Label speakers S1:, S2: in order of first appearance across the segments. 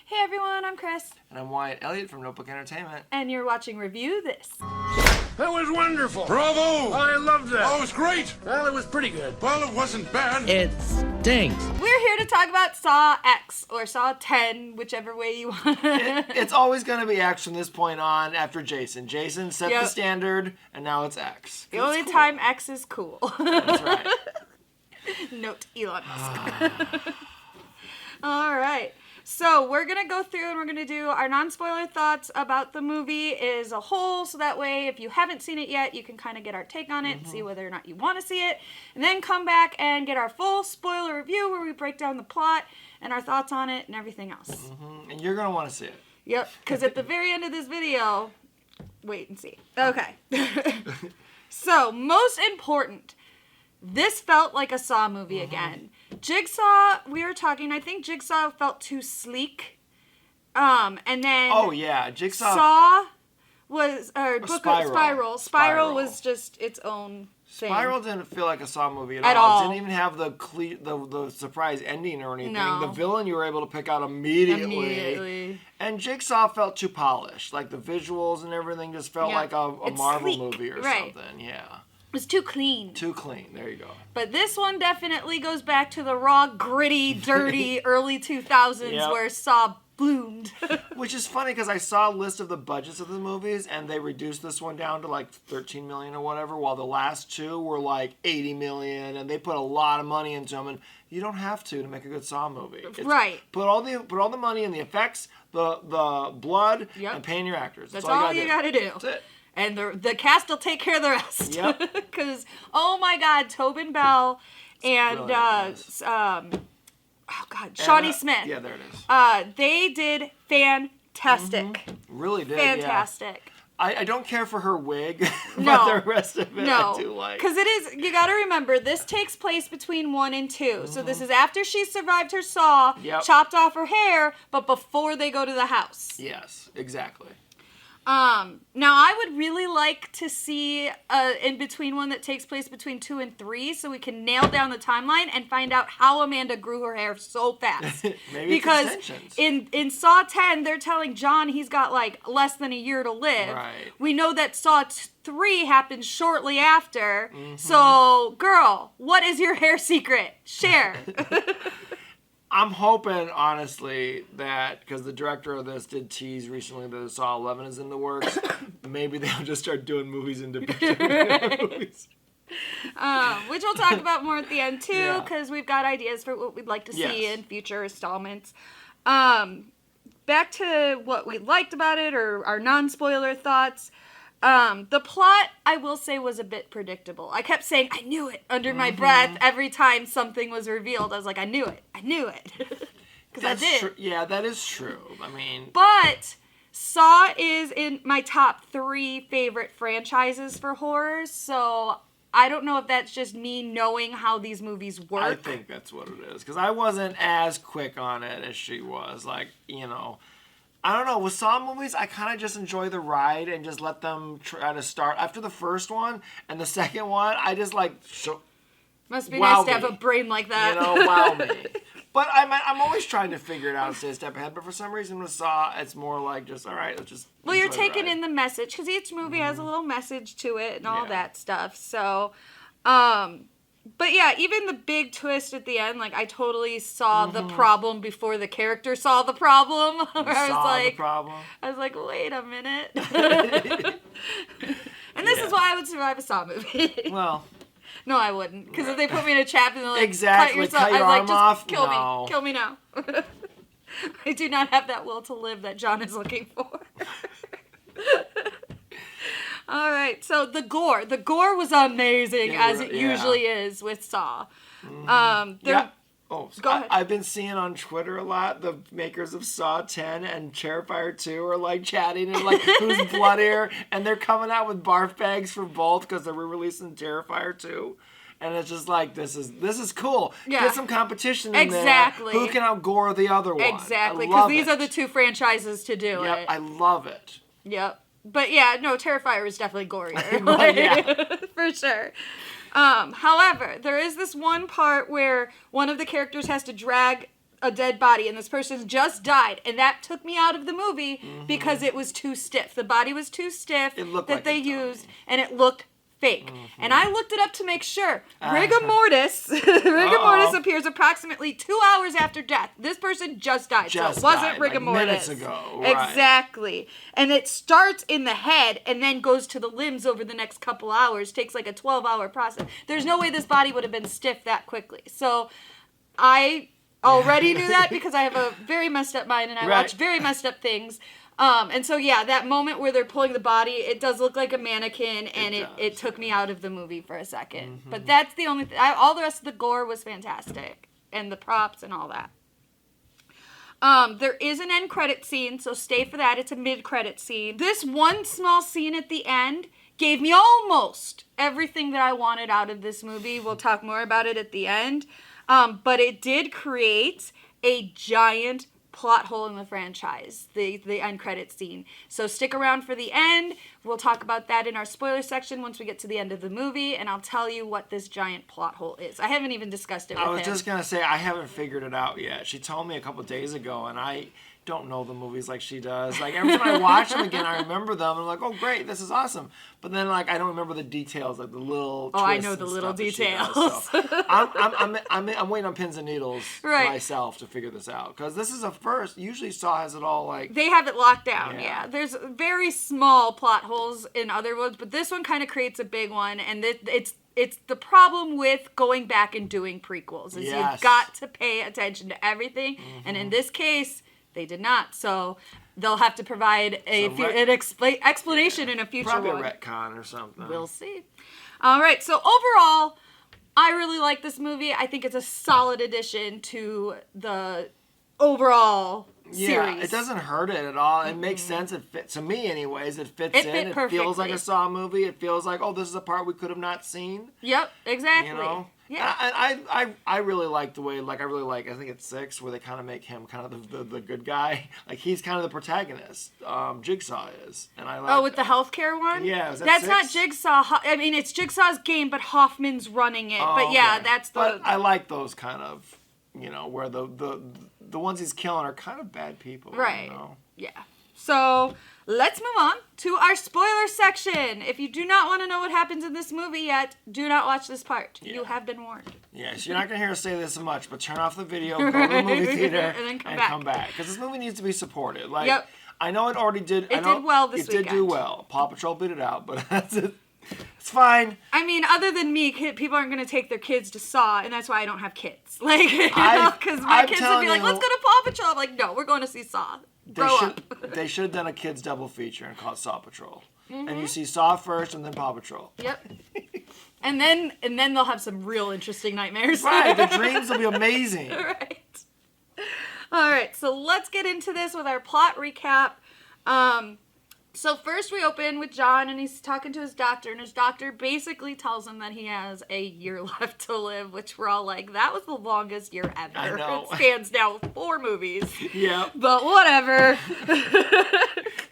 S1: Hey everyone, I'm Kris.
S2: And I'm Wyatt, Elliott from Notebook Entertainment.
S1: And you're watching Review This.
S3: That was wonderful.
S4: Bravo!
S3: I loved that.
S4: Oh, it was great.
S3: Well, it was pretty good.
S4: Well, it wasn't bad.
S5: It stinks.
S1: We're here to talk about Saw X, or Saw 10, whichever way you want.
S2: It's always going to be X from this point on after Jason. Jason set the standard, and now it's X.
S1: The only time X is cool.
S2: That's right.
S1: Note Elon Musk. All right. So we're going to go through and we're going to do our non-spoiler thoughts about the movie as a whole. So that way, if you haven't seen it yet, you can kind of get our take on it and see whether or not you want to see it. And then come back and get our full spoiler review where we break down the plot and our thoughts on it and everything else.
S2: And you're going to want to see it.
S1: Yep, because at the very end of this video, wait and see. Okay. So, most important, this felt like a Saw movie again. Jigsaw, we were talking, I think Jigsaw felt too sleek. And then...
S2: Oh, yeah. Jigsaw...
S1: Saw was... Or
S2: Spiral.
S1: Spiral was just its own thing.
S2: Spiral didn't feel like a Saw movie at
S1: all.
S2: all. It didn't even have the surprise ending or anything.
S1: No.
S2: The villain you were able to pick out immediately. And Jigsaw felt too polished. Like, the visuals and everything just felt like a Marvel
S1: sleek.
S2: movie or something. Yeah.
S1: It was too clean.
S2: Too clean. There you go.
S1: But this one definitely goes back to the raw, gritty, dirty early 2000s where Saw bloomed.
S2: Which is funny because I saw a list of the budgets of the movies and they reduced this one down to like 13 million or whatever, while the last two were like 80 million, and they put a lot of money into them. And you don't have to make a good Saw movie.
S1: Right.
S2: Put all the money in the effects, the blood, and paying your actors.
S1: That's all you gotta do.
S2: That's it.
S1: And the cast will take care of the rest.
S2: Yep.
S1: Because, oh my God, Tobin Bell and, Shawnee Smith.
S2: Yeah, there it is.
S1: They did fantastic.
S2: Really did,
S1: Fantastic.
S2: I don't care for her wig, but
S1: No.
S2: the rest of it I do like.
S1: Because it is, you gotta remember, this takes place between 1 and 2. So this is after she survived her saw, chopped off her hair, but before they go to the house.
S2: Yes, exactly.
S1: Now I would really like to see in between one that takes place between 2 and 3 so we can nail down the timeline and find out how Amanda grew her hair so fast.
S2: Maybe
S1: because
S2: it's extensions.
S1: in Saw 10 they're telling John he's got like less than a year to live.
S2: Right.
S1: We know that Saw 3 happened shortly after. So girl, what is your hair secret? Share.
S2: I'm hoping, honestly, that because the director of this did tease recently that Saw 11 is in the works, maybe they'll just start doing movies in division movies.
S1: Which we'll talk about more at the end, too, because we've got ideas for what we'd like to see in future installments. Back to what we liked about it, or our non-spoiler thoughts. The plot, I will say, was a bit predictable. I kept saying, I knew it, under my breath every time something was revealed. I was like, I knew it. Because I did.
S2: Yeah, that is true. I mean...
S1: But Saw is in my top 3 favorite franchises for horror, so I don't know if that's just me knowing how these movies work.
S2: I think that's what it is. Because I wasn't as quick on it as she was. Like, you know... I don't know, with Saw movies, I kind of just enjoy the ride and just let them try to start. After the first one and the second one, I just like...
S1: Must be nice to have a brain like that.
S2: You know, wow me. But I'm always trying to figure it out and stay a step ahead. But for some reason with Saw, it's more like just, all right, let's just...
S1: Well, you're taking in the message, because each movie has a little message to it and all that stuff. So, but yeah, even the big twist at the end, like, I totally saw the problem before the character saw the problem. I was like, wait a minute. And this is why I would survive a Saw movie.
S2: Well...
S1: No, I wouldn't. Because if they put me in a trap and they're like,
S2: exactly.
S1: cut
S2: your arm off?
S1: Kill me. Kill me now. I do not have that will to live that John is looking for. All right, so the gore. The gore was amazing, as it usually is with Saw.
S2: Go
S1: ahead.
S2: I've been seeing on Twitter a lot, the makers of Saw 10 and Terrifier 2 are like chatting and like, who's bloodier? And they're coming out with barf bags for both because they're re-releasing Terrifier 2. And it's just like, this is cool.
S1: Yeah.
S2: Get some competition in there. Who can outgore the other one?
S1: Exactly, because these are the two franchises to do it.
S2: I love it.
S1: Yep. But yeah, no, Terrifier is definitely gorier. For sure. However, there is this one part where one of the characters has to drag a dead body and this person just died, and that took me out of the movie because it was too stiff. The body was too stiff that they used, and it looked fake. And I looked it up to make sure. Rigor mortis appears approximately 2 hours after death. This person just died, so it wasn't rigor mortis.
S2: Minutes ago. Right.
S1: Exactly. And it starts in the head and then goes to the limbs over the next couple hours. Takes like a 12-hour process. There's no way this body would have been stiff that quickly. So I already knew that because I have a very messed up mind and I watch very messed up things. And so, yeah, that moment where they're pulling the body, it does look like a mannequin, and it took me out of the movie for a second. But that's the only thing. All the rest of the gore was fantastic, and the props and all that. There is an end credit scene, so stay for that. It's a mid-credit scene. This one small scene at the end gave me almost everything that I wanted out of this movie. We'll talk more about it at the end. But it did create a giant plot hole in the franchise, the end credit scene. So stick around for the end. We'll talk about that in our spoiler section once we get to the end of the movie, and I'll tell you what this giant plot hole is. I haven't even discussed it with him.
S2: I was just going to say, I haven't figured it out yet. She told me a couple days ago, and I don't know the movies like she does. Like, every time I watch them again, I remember them, and I'm like, oh, great, this is awesome. But then, like, I don't remember the details, like the little twists.
S1: Oh, I know the little details.
S2: Does, so I'm waiting on pins and needles myself to figure this out. Because this is a first. Usually Saw has it all, like...
S1: They have it locked down, yeah. There's very small plot holes in other ones, but this one kind of creates a big one, and it's the problem with going back and doing prequels, is you've got to pay attention to everything, and in this case... They did not, so they'll have to provide an explanation in a future
S2: probably
S1: one.
S2: Probably a retcon or something.
S1: We'll see. All right, so overall, I really like this movie. I think it's a solid addition to the overall series.
S2: Yeah, it doesn't hurt it at all. It makes sense. It fits, to me anyways, it fits in. It feels like a Saw movie. It feels like, oh, this is a part we could have not seen.
S1: Yep, exactly.
S2: You know?
S1: Yeah.
S2: I really like the way, like, I think it's 6, where they kind of make him kind of the good guy. Like, he's kind of the protagonist. Jigsaw is. And I like
S1: with the healthcare one?
S2: Yeah, is that
S1: That's
S2: 6?
S1: not Jigsaw. I mean, it's Jigsaw's game, but Hoffman's running it.
S2: Oh,
S1: but yeah,
S2: okay.
S1: that's the...
S2: But I like those kind of, you know, where the ones he's killing are kind of bad people.
S1: Right.
S2: You know?
S1: Yeah. So... let's move on to our spoiler section. If you do not want to know what happens in this movie yet, do not watch this part. Yeah. You have been warned.
S2: Yes, you're not going to hear us say this much, but turn off the video, go to the movie theater,
S1: and then come back.
S2: Because this movie needs to be supported. Like, I know it already did.
S1: It did well this weekend.
S2: It did do well. Paw Patrol beat it out, but that's it. It's fine.
S1: I mean, other than me, people aren't going to take their kids to Saw, and that's why I don't have kids. Like, because my kids would be like, let's go to Paw Patrol. I'm like, no, we're going to see Saw.
S2: They should have done a kids double feature and called Saw Patrol. And you see Saw first and then Paw Patrol.
S1: Yep. and then they'll have some real interesting nightmares.
S2: Right, the dreams will be amazing.
S1: Right. All right, so let's get into this with our plot recap. So first we open with John, and he's talking to his doctor, and his doctor basically tells him that he has a year left to live, which we're all like, that was the longest year ever.
S2: I know.
S1: It stands now 4 movies.
S2: Yeah.
S1: But whatever.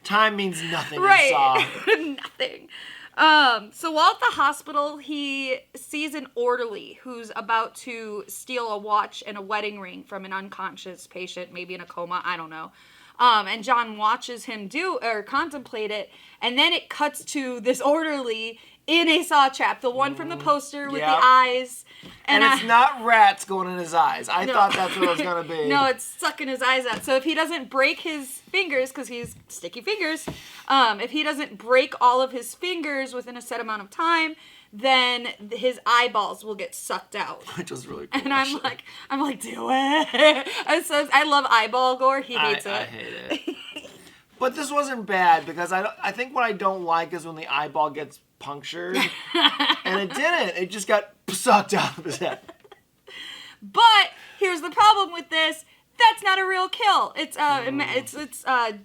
S2: Time means nothing
S1: in
S2: Saw.
S1: Nothing. So while at the hospital, he sees an orderly who's about to steal a watch and a wedding ring from an unconscious patient, maybe in a coma, I don't know. And John watches him contemplate it, and then it cuts to this orderly in a Saw trap, the one from the poster with the eyes.
S2: And it's not rats going in his eyes. I thought that's what it was going to be.
S1: No, it's sucking his eyes out. So if he doesn't break his fingers, because he's sticky fingers, if he doesn't break all of his fingers within a set amount of time, then his eyeballs will get sucked out.
S2: Which was really cool.
S1: And I'm like, do it. And so I love eyeball gore. He hates it.
S2: I hate it. But this wasn't bad, because I think what I don't like is when the eyeball gets punctured. And it didn't. It just got sucked out of his head.
S1: But here's the problem with this. That's not a real kill. It's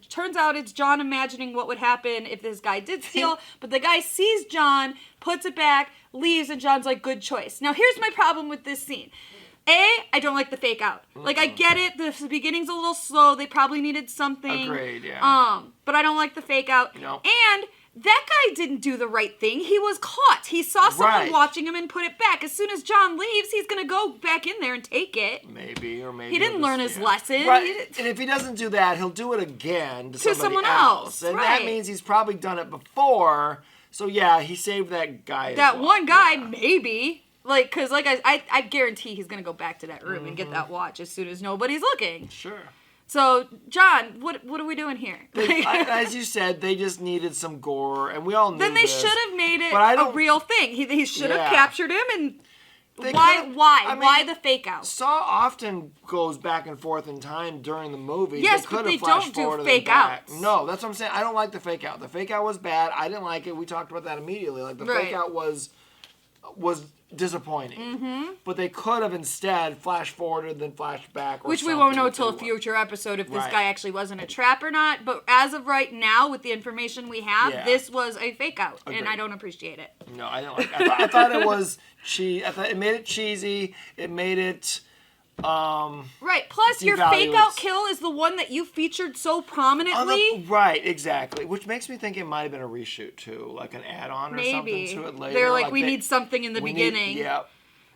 S1: turns out it's John imagining what would happen if this guy did steal, but the guy sees John, puts it back, leaves, and John's like, good choice. Now here's my problem with this scene. I don't like the fake out. Like, I get it, the beginning's a little slow, they probably needed something.
S2: Agreed, yeah.
S1: But I don't like the fake out.
S2: No.
S1: And that guy didn't do the right thing. He was caught. He saw someone watching him and put it back. As soon as John leaves, he's going to go back in there and take it.
S2: Maybe.
S1: He didn't learn his lesson.
S2: Right. And if he doesn't do that, he'll do it again to someone else. And that means he's probably done it before. So, yeah, he saved that guy.
S1: That one guy, maybe. Like, because, like, I guarantee he's going to go back to that room and get that watch as soon as nobody's looking.
S2: Sure.
S1: So, John, what are we doing here?
S2: As you said, they just needed some gore, and we all knew
S1: Then they
S2: this,
S1: should have made it a real thing. He should have captured him, and why? Why the fake out?
S2: Saw often goes back and forth in time during the movie.
S1: Yes, but they don't do fake outs.
S2: No, that's what I'm saying. I don't like the fake out. The fake out was bad. I didn't like it. We talked about that immediately. Like, the fake out was disappointing. But they could have instead flash forwarded then flashed back.
S1: Which we won't know till a future episode if this guy actually wasn't a trap or not. But as of right now, with the information we have, this was a fake out. Agreed. And I don't appreciate it.
S2: No, I don't like it. I thought it was I thought it made it cheesy. It made it
S1: right. Plus, your fake out kill is the one that you featured so prominently.
S2: Right, exactly. Which makes me think it might have been a reshoot too, like an add-on or something to it later.
S1: They're like, we need something in the beginning.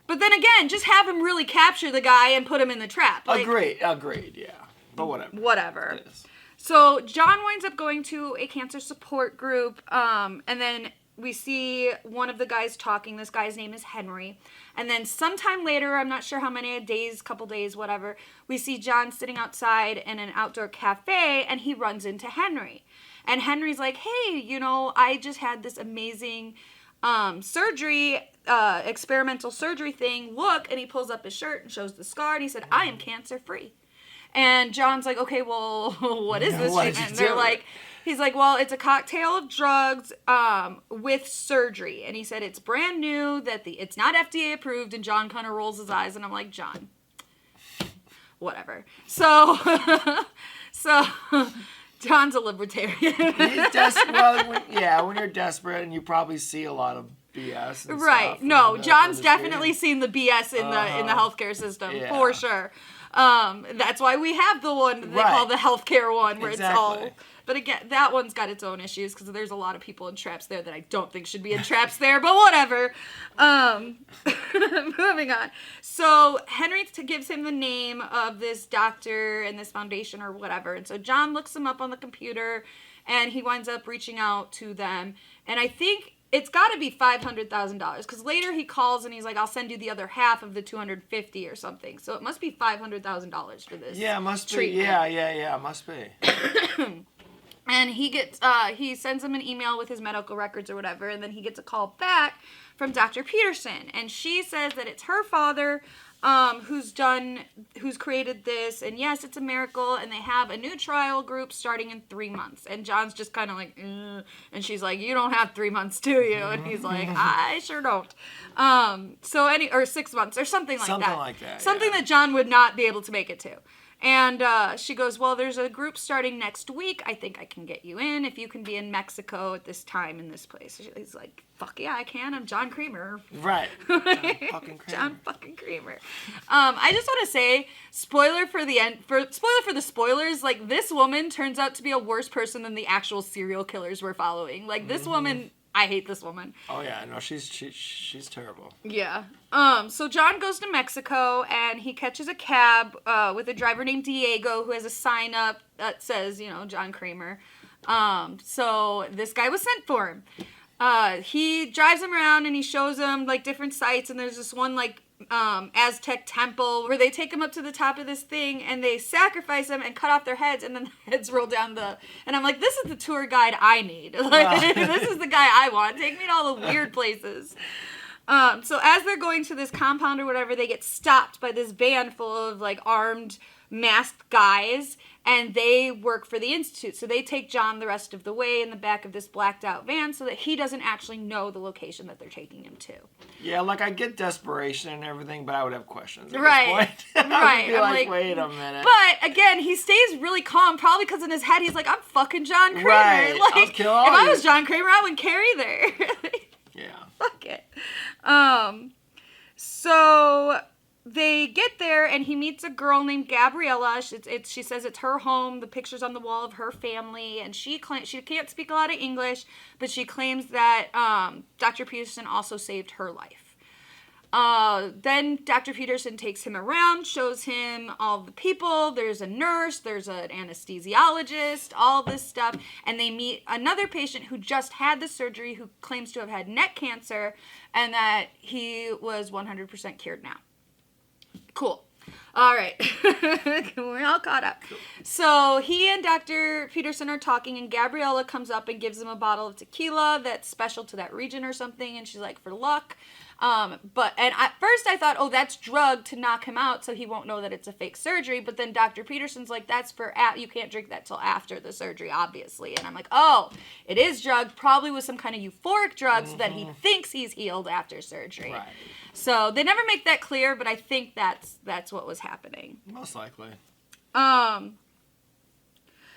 S1: But then again, just have him really capture the guy and put him in the trap. Like,
S2: agreed. Yeah, but whatever.
S1: So John winds up going to a cancer support group, and then we see one of the guys talking. This guy's name is Henry. And then sometime later, I'm not sure how many days, couple days, whatever, we see John sitting outside in an outdoor cafe, and he runs into Henry. And Henry's like, hey, you know, I just had this amazing surgery, experimental surgery thing. Look, and he pulls up his shirt and shows the scar, and he said, I am cancer-free. And John's like, okay, well, what is this treatment? And they're like... He's like, well, it's a cocktail of drugs with surgery. And he said it's brand new, that it's not FDA approved. And John kind of rolls his eyes. And I'm like, John, whatever. So John's a libertarian. When you're desperate and you probably see a lot of BS and stuff.
S2: No,
S1: John's definitely seen the BS in the healthcare system, for sure. That's why we have the one they call the healthcare one, where it's all... But again, that one's got its own issues because there's a lot of people in traps there that I don't think should be in traps there, but whatever. Moving on. So Henry gives him the name of this doctor and this foundation or whatever. And so John looks him up on the computer and he winds up reaching out to them. And I think it's got to be $500,000 because later he calls and he's like, I'll send you the other half of the $250,000 or something. So it must be $500,000 for this.
S2: Yeah, it must
S1: treatment.
S2: be. Yeah, it must be.
S1: And he gets, he sends him an email with his medical records or whatever, and then he gets a call back from Dr. Peterson, and she says that it's her father, who's created this, and yes, it's a miracle, and they have a new trial group starting in 3 months, and John's just kind of like, and she's like, you don't have 3 months, do you? And he's like, I sure don't. Or 6 months, or something like that. Something that John would not be able to make it to. And she goes, well, there's a group starting next week. I think I can get you in if you can be in Mexico at this time in this place. He's like, fuck yeah, I can. I'm John Kramer.
S2: Right.
S1: John fucking Kramer. I just want to say, spoiler for the spoilers, like, this woman turns out to be a worse person than the actual serial killers we're following. Like, this woman... I hate this woman.
S2: Oh yeah, no, she's terrible.
S1: Yeah. So John goes to Mexico and he catches a cab with a driver named Diego who has a sign up that says, you know, John Kramer. So this guy was sent for him. He drives him around and he shows him like different sites, and there's this one like Aztec temple where they take him up to the top of this thing and they sacrifice them and cut off their heads, and then the heads roll down and I'm like, this is the tour guide I need. Like, this is the guy I want. Take me to all the weird places. So as they're going to this compound or whatever, they get stopped by this van full of like armed, masked guys, and they work for the Institute. So they take John the rest of the way in the back of this blacked out van so that he doesn't actually know the location that they're taking him to.
S2: Yeah, like, I get desperation and everything, but I would have questions at
S1: right.
S2: this point. I would be like, wait a minute.
S1: But again, he stays really calm, probably because in his head he's like, I'm fucking John Kramer.
S2: Right.
S1: Like,
S2: I'll kill all
S1: if I was John Kramer, I wouldn't care either.
S2: Yeah.
S1: Fuck it. So they get there, and he meets a girl named Gabriella. She says it's her home. The picture's on the wall of her family, and she can't speak a lot of English, but she claims that Dr. Peterson also saved her life. Then Dr. Peterson takes him around, shows him all the people. There's a nurse, there's an anesthesiologist, all this stuff, and they meet another patient who just had the surgery, who claims to have had neck cancer, and that he was 100% cured now. Cool. All right. We're all caught up. Cool. So he and Dr. Peterson are talking, and Gabriella comes up and gives him a bottle of tequila that's special to that region or something, and she's like, for luck. And at first I thought, oh, that's drugged to knock him out so he won't know that it's a fake surgery. But then Dr. Peterson's like, that's for, you can't drink that till after the surgery, obviously. And I'm like, oh, it is drugged, probably with some kind of euphoric drug so that he thinks he's healed after surgery. Right. So they never make that clear, but I think that's what was happening.
S2: Most likely.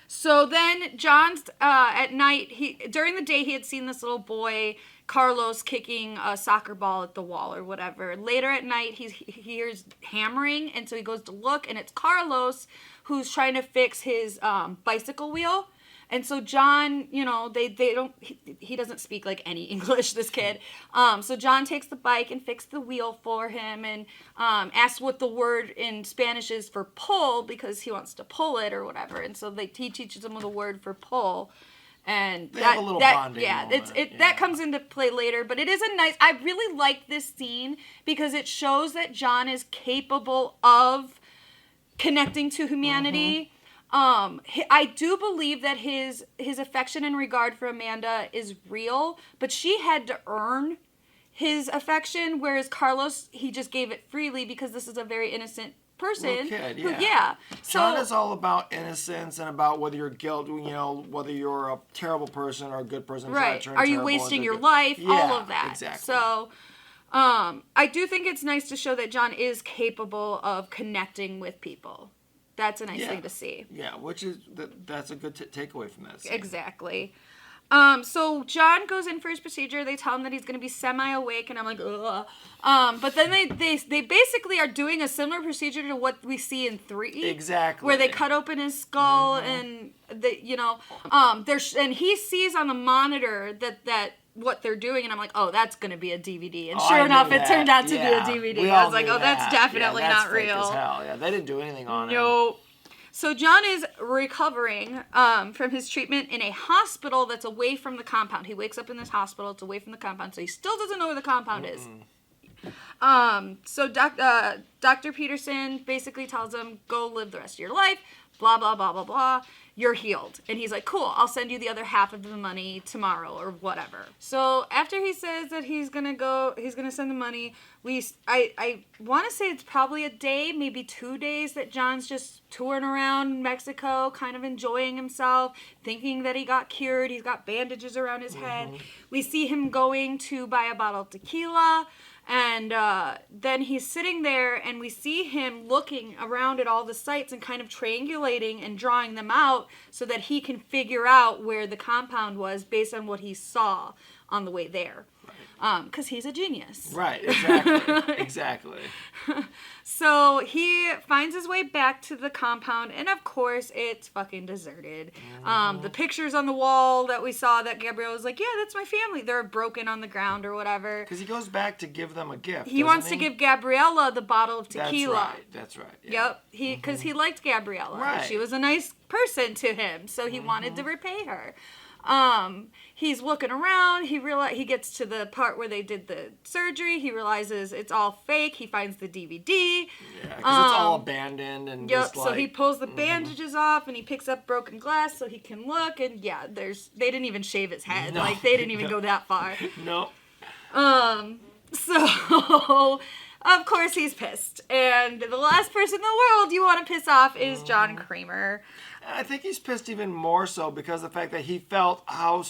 S1: So then John's, at night, during the day he had seen this little boy, Carlos, kicking a soccer ball at the wall or whatever. Later at night, he hears hammering, and so he goes to look, and it's Carlos who's trying to fix his bicycle wheel. And so John, he doesn't speak like any English, this kid. So John takes the bike and fixes the wheel for him, and asks what the word in Spanish is for pull, because he wants to pull it or whatever. And so he teaches him the word for pull. And
S2: they have a little bonding moment.
S1: That comes into play later, but it is I really like this scene because it shows that John is capable of connecting to humanity. I do believe that his affection and regard for Amanda is real, but she had to earn his affection, whereas Carlos, he just gave it freely because this is a very innocent person.
S2: Kid,
S1: John
S2: is all about innocence and about whether you're guilty, whether you're a terrible person or a good person.
S1: Right. Are you wasting your life?
S2: Yeah,
S1: all of that.
S2: Exactly.
S1: So, I do think it's nice to show that John is capable of connecting with people. That's a nice thing to see.
S2: Yeah, which is that's a good takeaway from this.
S1: Exactly. So John goes in for his procedure. They tell him that he's going to be semi-awake, and I'm like, ugh. But then they basically are doing a similar procedure to what we see in 3.
S2: Exactly.
S1: Where they cut open his skull, and and he sees on the monitor that what they're doing, and I'm like, oh, that's going to be a DVD. And sure enough, it turned out to be a DVD. I was like, oh, that's definitely not real.
S2: Fake as hell. Yeah, they didn't do anything on it.
S1: Nope. So John is recovering from his treatment in a hospital that's away from the compound. He wakes up in this hospital. It's away from the compound, so he still doesn't know where the compound is. So Dr. Peterson basically tells him, go live the rest of your life, blah, blah, blah, blah, blah. You're healed. And he's like, cool, I'll send you the other half of the money tomorrow or whatever. So after he says that he's going to send the money, I want to say it's probably a day, maybe 2 days that John's just touring around Mexico, kind of enjoying himself, thinking that he got cured. He's got bandages around his head. We see him going to buy a bottle of tequila. And then he's sitting there, and we see him looking around at all the sites and kind of triangulating and drawing them out so that he can figure out where the compound was based on what he saw on the way there. Because he's a genius.
S2: Right, exactly. Exactly.
S1: So he finds his way back to the compound, and of course, it's fucking deserted. The pictures on the wall that we saw that Gabrielle was like, yeah, that's my family. They're broken on the ground or whatever.
S2: Because he goes back to give them a gift.
S1: He wants to give Gabriella the bottle of tequila.
S2: That's right. Yeah.
S1: Yep. Because he liked Gabriella.
S2: Right.
S1: She was a nice person to him, so he wanted to repay her. He's looking around. He gets to the part where they did the surgery. He realizes it's all fake. He finds the DVD.
S2: Yeah, because it's all abandoned and just like...
S1: So he pulls the bandages off, and he picks up broken glass so he can look. And yeah, they didn't even shave his head.
S2: No,
S1: they didn't even go that far.
S2: No.
S1: So of course he's pissed. And the last person in the world you want to piss off is John Kramer.
S2: I think he's pissed even more so because of the fact that he felt how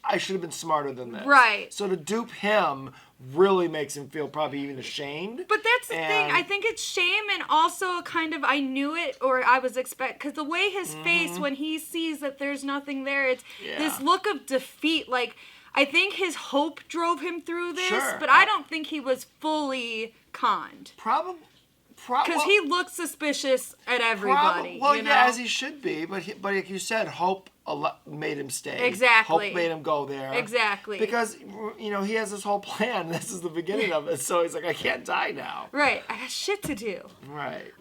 S2: I should have been smarter than this.
S1: Right.
S2: So to dupe him really makes him feel probably even ashamed.
S1: But that's the thing. I think it's shame and also kind of I knew it or I was because the way his face when he sees that there's nothing there, it's this look of defeat. Like, I think his hope drove him through this, but I don't think he was fully conned. Because he looks suspicious at everybody.
S2: As he should be. But like you said, Hope made him stay.
S1: Exactly.
S2: Hope made him go there.
S1: Exactly.
S2: Because, he has this whole plan. This is the beginning of it. So he's like, I can't die now.
S1: Right. I got shit to do.
S2: Right.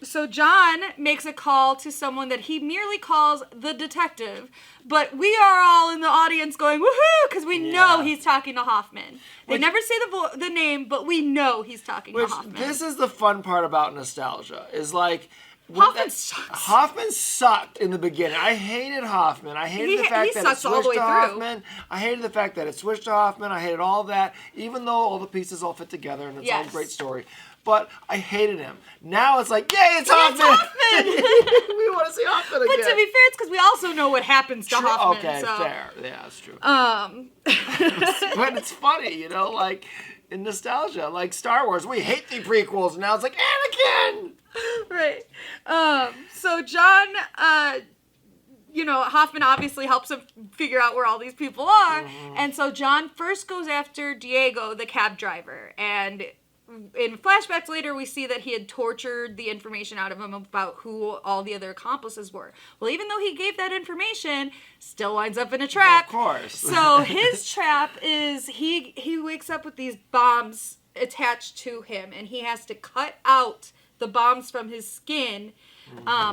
S1: So John makes a call to someone that he merely calls the detective, but we are all in the audience going woohoo because we know he's talking to Hoffman. They never say the name, but we know he's talking to Hoffman.
S2: This is the fun part about nostalgia is like
S1: Hoffman sucks.
S2: Hoffman sucked in the beginning. I hated Hoffman. I hated the fact that it switched to Hoffman. I hated the fact that it switched to Hoffman. I hated all that, even though all the pieces all fit together and it's all a great story. But I hated him. Now it's like, yay, it's Hoffman! We want to see Hoffman again.
S1: But to be fair, it's because we also know what happens to Hoffman.
S2: Okay,
S1: so.
S2: fair. Yeah, that's true. But it's funny, like in nostalgia, like Star Wars, we hate the prequels, and now it's like Anakin.
S1: Right. So John, Hoffman obviously helps him figure out where all these people are, and so John first goes after Diego, the cab driver, and in flashbacks later, we see that he had tortured the information out of him about who all the other accomplices were. Well, even though he gave that information, still winds up in a trap.
S2: Well, of course.
S1: So his trap is he wakes up with these bombs attached to him, and he has to cut out the bombs from his skin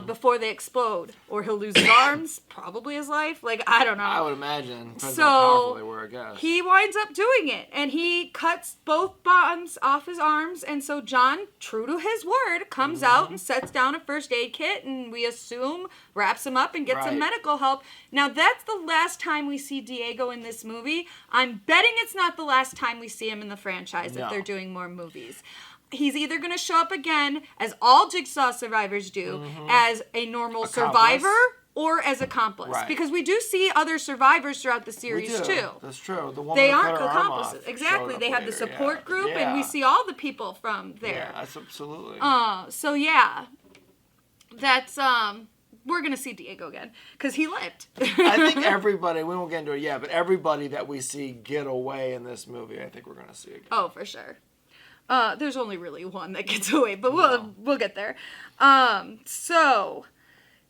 S1: before they explode, or he'll lose his arms, probably his life. Like, I don't know.
S2: I would imagine. Depends how powerful they were, I guess.
S1: He winds up doing it, and he cuts both bombs off his arms, and so John, true to his word, comes out and sets down a first aid kit, and we assume wraps him up and gets some medical help. Now, that's the last time we see Diego in this movie. I'm betting it's not the last time we see him in the franchise if they're doing more movies. He's either going to show up again, as all Jigsaw survivors do, as a normal survivor or as accomplice. Right. Because we do see other survivors throughout the series, too.
S2: That's true. The woman
S1: they
S2: that
S1: aren't
S2: cut her
S1: accomplices.
S2: Arm off
S1: exactly. They have the support group, and we see all the people from there.
S2: Yeah, that's absolutely.
S1: So, yeah. That's, we're going to see Diego again, because he lived.
S2: I think everybody, we won't get into it yet, but everybody that we see get away in this movie, I think we're going to see again.
S1: Oh, for sure. There's only really one that gets away, but we'll get there. So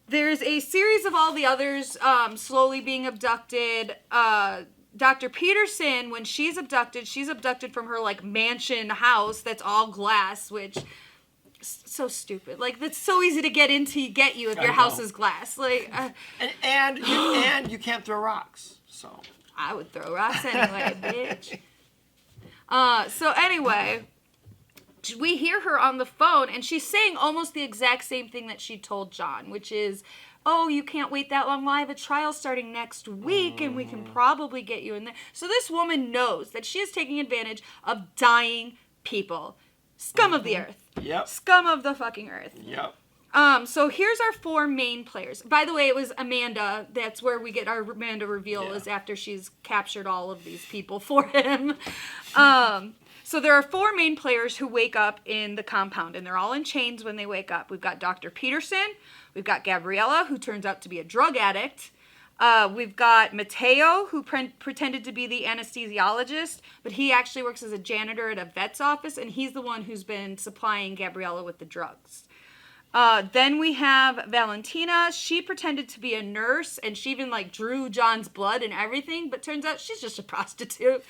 S1: there's a series of all the others slowly being abducted. Dr. Peterson, when she's abducted from her mansion house that's all glass, which so stupid. That's so easy to get you if your house is glass.
S2: And you can't throw rocks. So
S1: I would throw rocks anyway, bitch. So anyway, we hear her on the phone, and she's saying almost the exact same thing that she told John, which is, oh, you can't wait that long. Well, I have a trial starting next week, and we can probably get you in there. So this woman knows that she is taking advantage of dying people. Scum of the earth.
S2: Yep.
S1: Scum of the fucking earth.
S2: Yep.
S1: So here's our 4 main players. By the way, it was Amanda. That's where we get our Amanda reveal, is after she's captured all of these people for him. So there are 4 main players who wake up in the compound, and they're all in chains when they wake up. We've got Dr. Peterson. We've got Gabriella, who turns out to be a drug addict. We've got Mateo, who pretended to be the anesthesiologist, but he actually works as a janitor at a vet's office, and he's the one who's been supplying Gabriella with the drugs. Then we have Valentina. She pretended to be a nurse, and she even drew John's blood and everything, but turns out she's just a prostitute.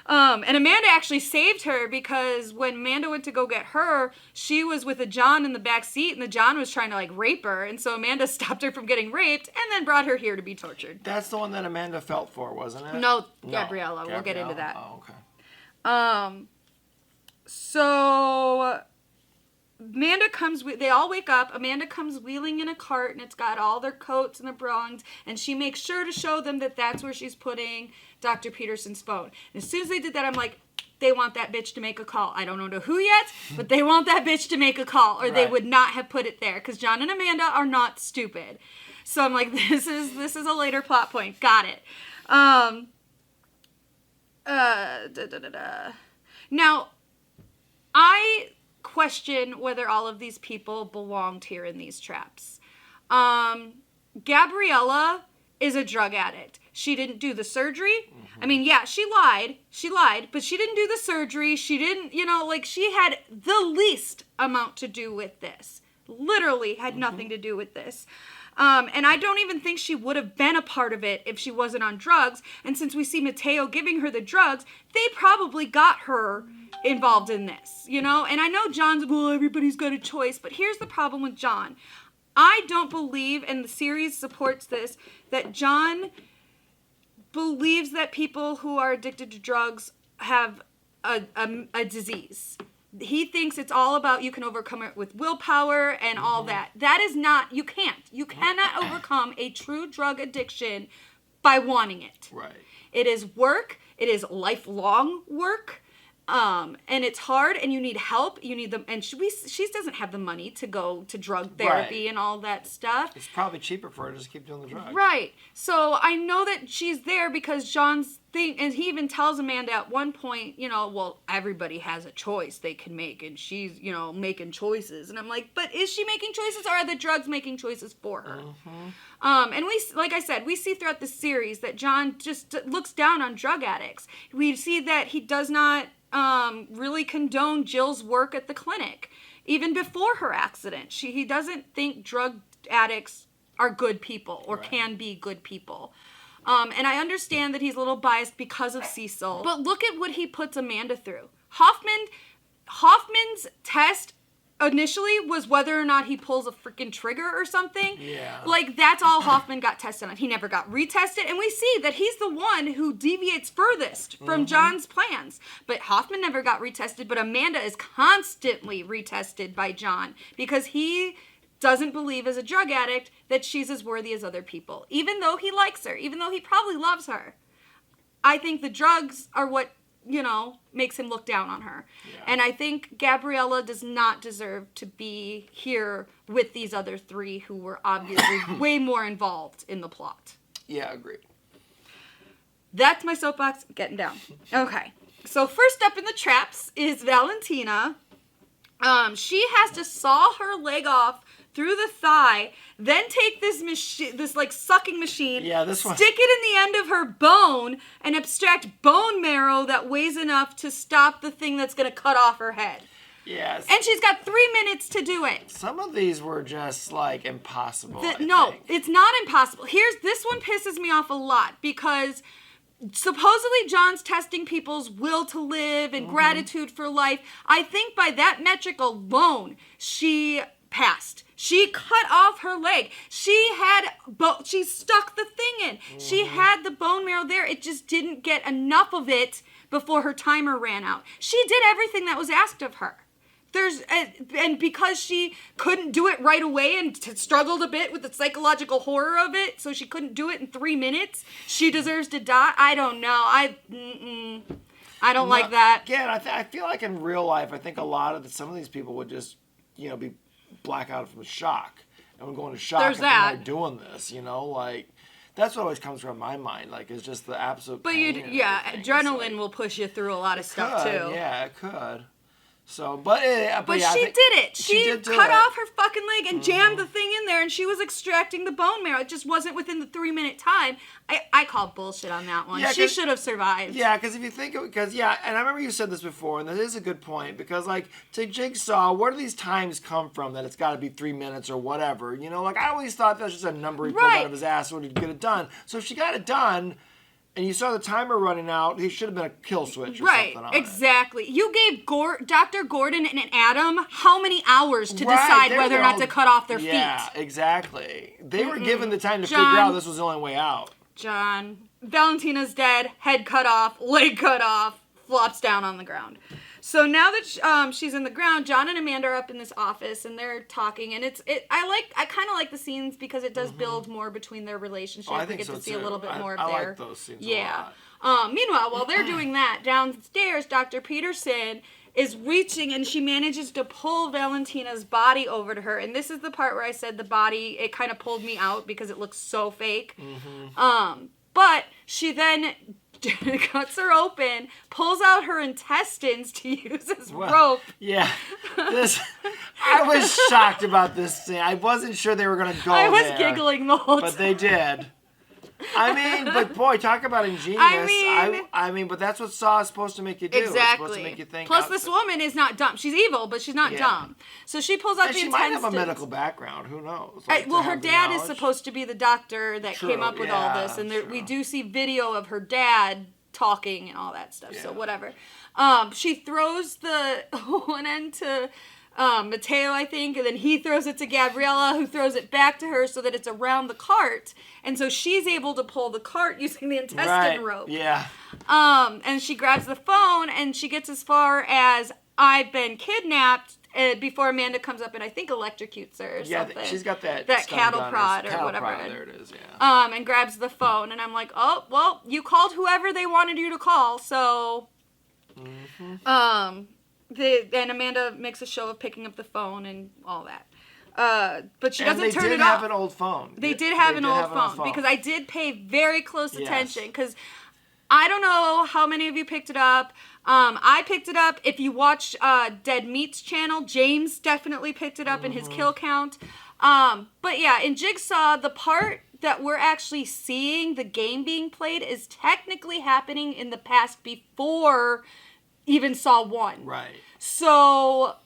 S1: And Amanda actually saved her, because when Amanda went to go get her, she was with a John in the back seat, and the John was trying to rape her, and so Amanda stopped her from getting raped and then brought her here to be tortured.
S2: That's the one that Amanda felt for, wasn't it?
S1: No, Gabriella. We'll get into that.
S2: Oh, okay.
S1: So Amanda they all wake up. Amanda comes wheeling in a cart, and it's got all their coats and their belongings, and she makes sure to show them that that's where she's putting Dr. Peterson's phone. And as soon as they did that, I'm like, they want that bitch to make a call. I don't know to who yet, but they want that bitch to make a call, or they would not have put it there, because John and Amanda are not stupid. So I'm like, this is a later plot point. Got it. Now, I question whether all of these people belonged here in these traps. Gabriella is a drug addict. She didn't do the surgery. I mean, yeah, she lied, but she didn't do the surgery. She didn't, like, she had the least amount to do with this. Literally had nothing to do with this. And I don't even think she would have been a part of it if she wasn't on drugs. And since we see Mateo giving her the drugs, they probably got her involved in this, And I know John's, well, everybody's got a choice, but here's the problem with John. I don't believe, and the series supports this, that John believes that people who are addicted to drugs have a disease. He thinks it's all about you can overcome it with willpower and all that. That is not, you can't. You cannot overcome a true drug addiction by wanting it.
S2: Right.
S1: It is work. It is lifelong work. And it's hard, and you need help. You need them, and she doesn't have the money to go to drug therapy and all that stuff.
S2: It's probably cheaper for her to just keep doing the drugs.
S1: Right. So I know that she's there because John's thing, and he even tells Amanda at one point, well, everybody has a choice they can make, and she's, making choices. And I'm like, but is she making choices, or are the drugs making choices for her? And we, like I said, we see throughout the series that John just looks down on drug addicts. We see that he does not really condone Jill's work at the clinic. Even before her accident, he doesn't think drug addicts are good people or can be good people. And I understand that he's a little biased because of Cecil, but look at what he puts Amanda through. Hoffman's test initially was whether or not he pulls a freaking trigger or something.
S2: Yeah.
S1: Like, that's all Hoffman got tested on. He never got retested, and we see that he's the one who deviates furthest from John's plans. But Hoffman never got retested, but Amanda is constantly retested by John because he doesn't believe as a drug addict that she's as worthy as other people. Even though he likes her, even though he probably loves her. I think the drugs are what makes him look down on her. Yeah. And I think Gabriella does not deserve to be here with these other three who were obviously way more involved in the plot.
S2: Yeah, agreed.
S1: That's my soapbox. Getting down. Okay. So first up in the traps is Valentina. She has to saw her leg off through the thigh, then take this machine, this like sucking machine, stick it in the end of her bone, and extract bone marrow that weighs enough to stop the thing that's going to cut off her head.
S2: Yes.
S1: And she's got 3 minutes to do it.
S2: Some of these were just like impossible.
S1: No, it's not impossible. This one pisses me off a lot because supposedly John's testing people's will to live and gratitude for life. I think by that metric alone, she passed. She cut off her leg. She stuck the thing in. She had the bone marrow there. It just didn't get enough of it before her timer ran out. She did everything that was asked of her. And because she couldn't do it right away and struggled a bit with the psychological horror of it, so she couldn't do it in 3 minutes, she deserves to die. I don't know. I don't like that.
S2: Again, I feel like in real life, I think some of these people would just, be black out from shock. And would go into shock if they're not doing this, like... That's what always comes from my mind, like, it's just the absolute pain. But,
S1: adrenaline will push you through a lot of stuff, too.
S2: Yeah, it could. So,
S1: but she did it. She cut off her fucking leg and jammed the thing in there, and she was extracting the bone marrow. It just wasn't within the 3-minute time. I call bullshit on that one. She should have survived.
S2: Yeah, because if you think of it, and I remember you said this before, and that is a good point, because, like, to Jigsaw, where do these times come from that it's got to be 3 minutes or whatever? Like, I always thought that was just a number he pulled out of his ass when he'd get it done. So if she got it done... And you saw the timer running out, he should have been a kill switch or something on
S1: exactly. You gave Dr. Gordon and Adam how many hours to decide whether or not to cut off their feet?
S2: Yeah, exactly. They were given the time to figure out this was the only way out.
S1: John, Valentina's dead, head cut off, leg cut off, flops down on the ground. So now that she's in the ground, John and Amanda are up in this office and they're talking, and I kind of like the scenes because it does build more between their relationship.
S2: We get
S1: to see a little bit more of
S2: I like those scenes a
S1: lot. Meanwhile, while they're doing that, downstairs, Dr. Peterson is reaching and she manages to pull Valentina's body over to her. And this is the part where I said the body, it kind of pulled me out because it looks so fake. But she then cuts her open, pulls out her intestines to use as rope.
S2: Yeah. I was shocked about this scene. I wasn't sure they were going to go there.
S1: I was giggling the whole time.
S2: But they did. I mean, but boy, talk about ingenious. I mean, but that's what Saw is supposed to make you do.
S1: Exactly.
S2: It's supposed to make you think.
S1: Plus, this woman is not dumb. She's evil, but she's not dumb. So she pulls out the
S2: she
S1: intestines.
S2: might have a medical background. Who knows?
S1: Well, her dad is supposed to be the doctor that came up with all this, and we do see video of her dad talking and all that stuff. Yeah. So whatever. She throws the one end to Mateo, I think, and then he throws it to Gabriella, who throws it back to her so that it's around the cart, and so she's able to pull the cart using the intestine rope.
S2: Yeah.
S1: And she grabs the phone, and she gets as far as "I've been kidnapped." Before Amanda comes up and I think electrocutes her or something. Yeah,
S2: she's got that
S1: cattle prod or whatever.
S2: There it is, yeah.
S1: And grabs the phone, and I'm like, oh, well, you called whoever they wanted you to call, so. And Amanda makes a show of picking up the phone and all that. But she doesn't turn it off.
S2: They did have an old phone.
S1: They did have an old phone because I did pay very close attention because I don't know how many of you picked it up. I picked it up. If you watch Dead Meat's channel, James definitely picked it up in his kill count. But yeah, in Jigsaw, the part that we're actually seeing the game being played is technically happening in the past before even Saw 1.
S2: Right.
S1: So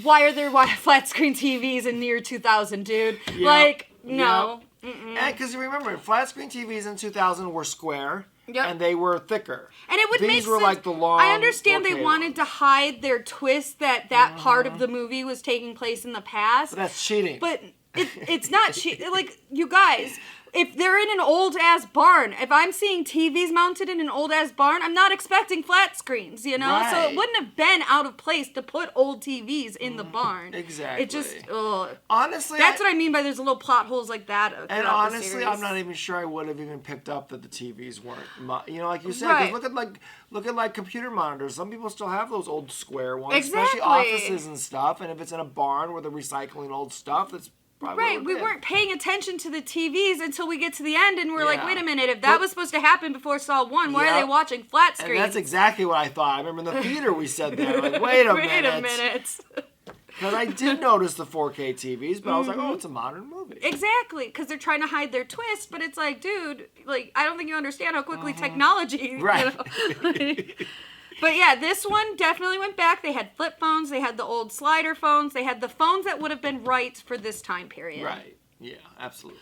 S1: why are there flat screen TVs in the year 2000, dude? Yep. Like, no.
S2: Yep. And because remember, flat screen TVs in 2000 were square.
S1: Yep.
S2: And they were thicker.
S1: And it would make sense.
S2: These were like the long.
S1: I understand they wanted to hide their twist that part of the movie was taking place in the past.
S2: But that's cheating.
S1: But it's not cheating. Like, you guys, if they're in an old-ass barn, if I'm seeing TVs mounted in an old-ass barn, I'm not expecting flat screens, you know?
S2: Right.
S1: So it wouldn't have been out of place to put old TVs in the barn.
S2: Exactly.
S1: It just, ugh.
S2: Honestly,
S1: that's what I mean by there's little plot holes like that.
S2: And honestly, I'm not even sure I would have even picked up that the TVs weren't, you know, like you said. Right. 'Cause look at computer monitors. Some people still have those old square ones, especially offices and stuff. And if it's in a barn where they're recycling old stuff, it's right,
S1: we weren't paying attention to the TVs until we get to the end, and we're like, wait a minute, if that was supposed to happen before Saw 1, why are they watching flat screens?
S2: And that's exactly what I thought. I remember in the theater we said that. Like, wait a minute. Because I did notice the 4K TVs, but I was like, oh, it's a modern movie.
S1: Exactly, because they're trying to hide their twist, but it's like, dude, like, I don't think you understand how quickly technology...
S2: Right.
S1: You know? But yeah, this one definitely went back. They had flip phones. They had the old slider phones. They had the phones that would have been right for this time period.
S2: Right. Yeah, absolutely.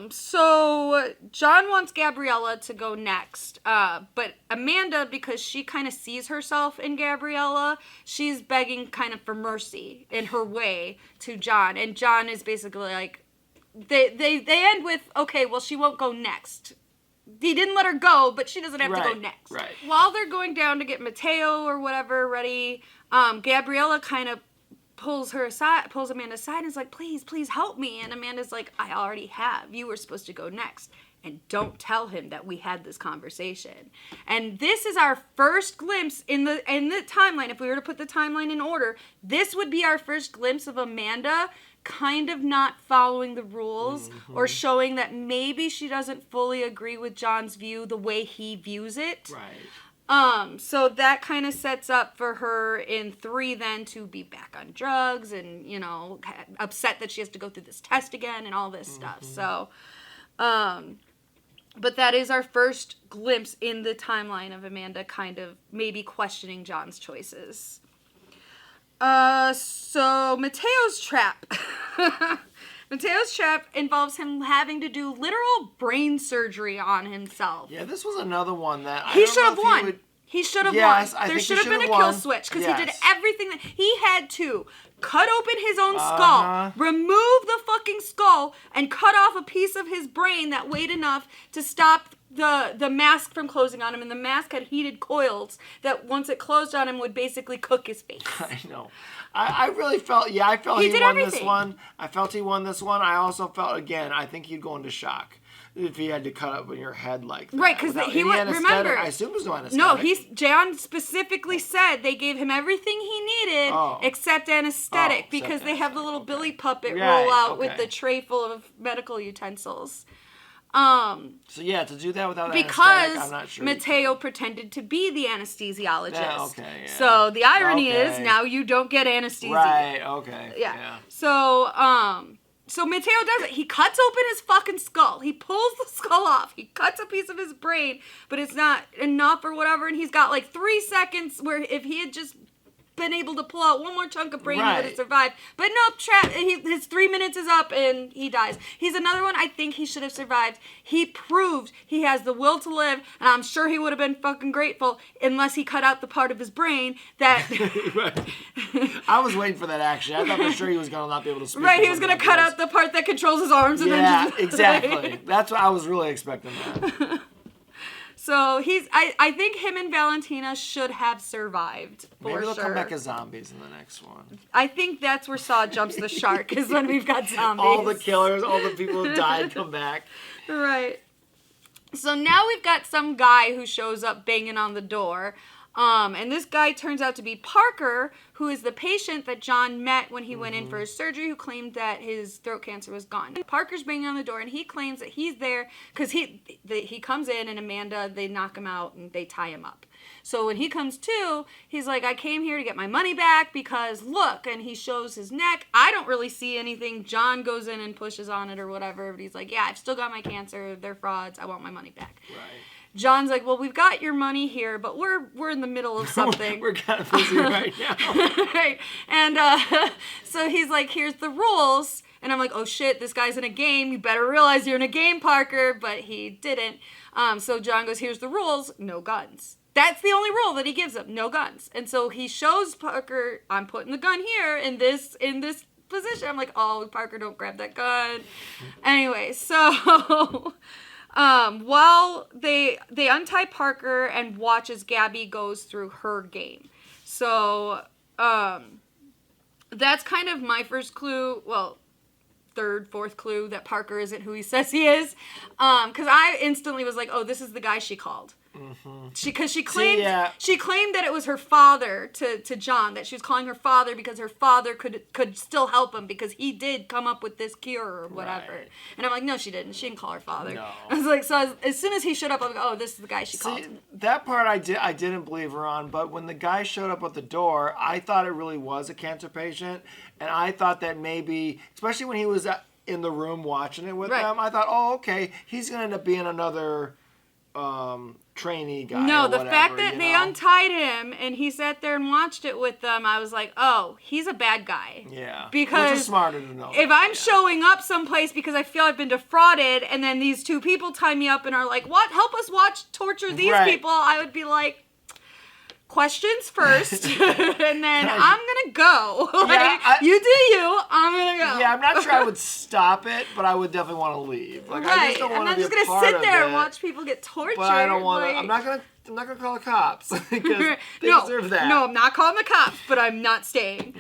S1: So John wants Gabriella to go next. But Amanda, because she kind of sees herself in Gabriella, she's begging kind of for mercy in her way to John. And John is basically like, they end with, okay, well, she won't go next. He didn't let her go, but she doesn't have to go next.
S2: Right.
S1: While they're going down to get Mateo or whatever ready, Gabriella kind of pulls Amanda aside and is like, please help me. And Amanda's like, I already have. You were supposed to go next. And don't tell him that we had this conversation. And this is our first glimpse in the timeline. If we were to put the timeline in order, this would be our first glimpse of Amanda kind of not following the rules or showing that maybe she doesn't fully agree with John's view the way he views it.
S2: Right.
S1: So that kind of sets up for her in 3 then to be back on drugs and, you know, upset that she has to go through this test again and all this stuff. So, but that is our first glimpse in the timeline of Amanda kind of maybe questioning John's choices. So Mateo's trap. Mateo's trap involves him having to do literal brain surgery on himself.
S2: Yeah, this was another one that
S1: he should have won. He should have won. There should have been a kill switch because he did everything that he had to. Cut open his own skull, remove the fucking skull, and cut off a piece of his brain that weighed enough to stop the mask from closing on him. And the mask had heated coils that once it closed on him would basically cook his face.
S2: I know. I really felt, he won this one. I felt he won this one. I also felt, again, I think he'd go into shock if he had to cut up in your head like that.
S1: Right, because he would, remember.
S2: I assume it was no anesthetic.
S1: No, John specifically said they gave him everything he needed except anesthetic because they have the little Billy puppet roll out with the tray full of medical utensils.
S2: So yeah, to do that without anesthetic, I'm not sure.
S1: Mateo pretended to be the anesthesiologist. So the irony is now you don't get anesthesia.
S2: Right, okay.
S1: Yeah. So, So Mateo does it. He cuts open his fucking skull. He pulls the skull off. He cuts a piece of his brain, but it's not enough or whatever. And he's got like 3 seconds where if he had just been able to pull out one more chunk of brain, he would have survived. But nope, his 3 minutes is up and he dies. He's another one I think he should have survived. He proved he has the will to live, and I'm sure he would have been fucking grateful unless he cut out the part of his brain that...
S2: I was waiting for that action. I thought for sure he was going to not be able to speak.
S1: Right, he was going to cut out the part that controls his arms and then just...
S2: exactly. That's what I was really expecting that.
S1: So I think him and Valentina should have survived, for
S2: Maybe they'll
S1: sure.
S2: come back as zombies in the next one.
S1: I think that's where Saw jumps the shark, is when we've got zombies.
S2: All the killers, all the people who died come back.
S1: Right. So now we've got some guy who shows up banging on the door. And this guy turns out to be Parker, who is the patient that John met when he went in for his surgery, who claimed that his throat cancer was gone. Parker's banging on the door, and he claims that he's there because he comes in, and Amanda, they knock him out, and they tie him up. So when he comes to, he's like, I came here to get my money back because, look, and he shows his neck. I don't really see anything. John goes in and pushes on it or whatever, but he's like, yeah, I've still got my cancer. They're frauds. I want my money back.
S2: Right.
S1: John's like, well, we've got your money here, but we're in the middle of something.
S2: We're kind of busy right now.
S1: Right. And so he's like, here's the rules. And I'm like, oh shit, this guy's in a game. You better realize you're in a game, Parker. But he didn't. So John goes, here's the rules. No guns. That's the only rule that he gives him. No guns. And so he shows Parker, I'm putting the gun here in this position. I'm like, oh, Parker, don't grab that gun. Anyway, so... while they untie Parker and watch as Gabby goes through her game. So, that's kind of my first clue, well, third, fourth clue that Parker isn't who he says he is. Because I instantly was like, oh, this is the guy she called. Mm-hmm. She claimed that it was her father to John, that she was calling her father because her father could still help him because he did come up with this cure or whatever. Right. And I'm like, no, she didn't. She didn't call her father. No. I was like, so as soon as he showed up, I was like, oh, this is the guy she called.
S2: That part I didn't believe her on, but when the guy showed up at the door, I thought it really was a cancer patient, and I thought that maybe, especially when he was in the room watching it with them, I thought, oh, okay, he's gonna end up being another trainee guy.
S1: No, the fact that they untied him and he sat there and watched it with them, I was like, oh, he's a bad guy.
S2: Yeah.
S1: Because
S2: which is smarter to know.
S1: If I'm showing up someplace because I feel I've been defrauded and then these two people tie me up and are like, what? Help us torture these people. I would be like, questions first, and then I'm gonna go. You do you, I'm gonna go.
S2: Yeah, I'm not sure I would stop it, but I would definitely want to leave. Like, I just don't want to be a part of it.
S1: I'm not just gonna sit there and watch people get tortured.
S2: But I don't want to. I'm not gonna call the cops because they deserve that.
S1: No, I'm not calling the cops, but I'm not staying.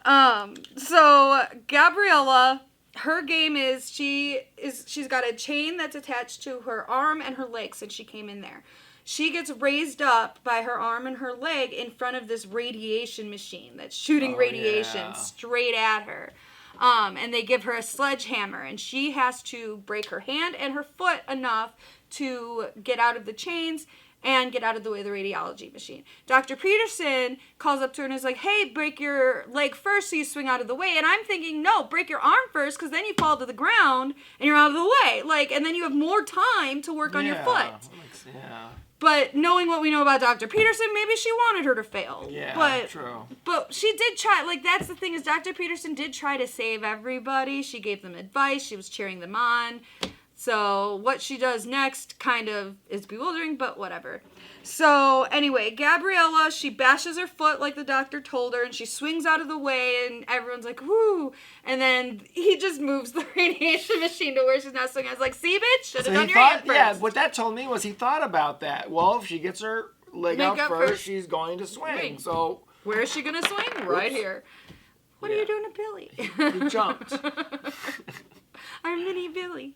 S2: Right.
S1: So Gabriella, her game is she's got a chain that's attached to her arm and her leg since she came in there. She gets raised up by her arm and her leg in front of this radiation machine that's shooting radiation straight at her. And they give her a sledgehammer, and she has to break her hand and her foot enough to get out of the chains and get out of the way of the radiology machine. Dr. Peterson calls up to her and is like, hey, break your leg first so you swing out of the way. And I'm thinking, no, break your arm first because then you fall to the ground and you're out of the way. Like, and then you have more time to work on your foot.
S2: Yeah.
S1: But knowing what we know about Dr. Peterson, maybe she wanted her to fail.
S2: Yeah, true.
S1: But she did try. Like, that's the thing is Dr. Peterson did try to save everybody. She gave them advice. She was cheering them on. So what she does next kind of is bewildering, but whatever. So anyway, Gabriella, she bashes her foot like the doctor told her, and she swings out of the way, and everyone's like, woo. And then he just moves the radiation machine to where she's not swinging. I was like, see, bitch, should have done your hand first.
S2: Yeah, what that told me was he thought about that. Well, if she gets her leg out first, she's going to swing. So
S1: where is she going to swing? Right here. What are you doing to Billy?
S2: He jumped.
S1: Our mini Billy.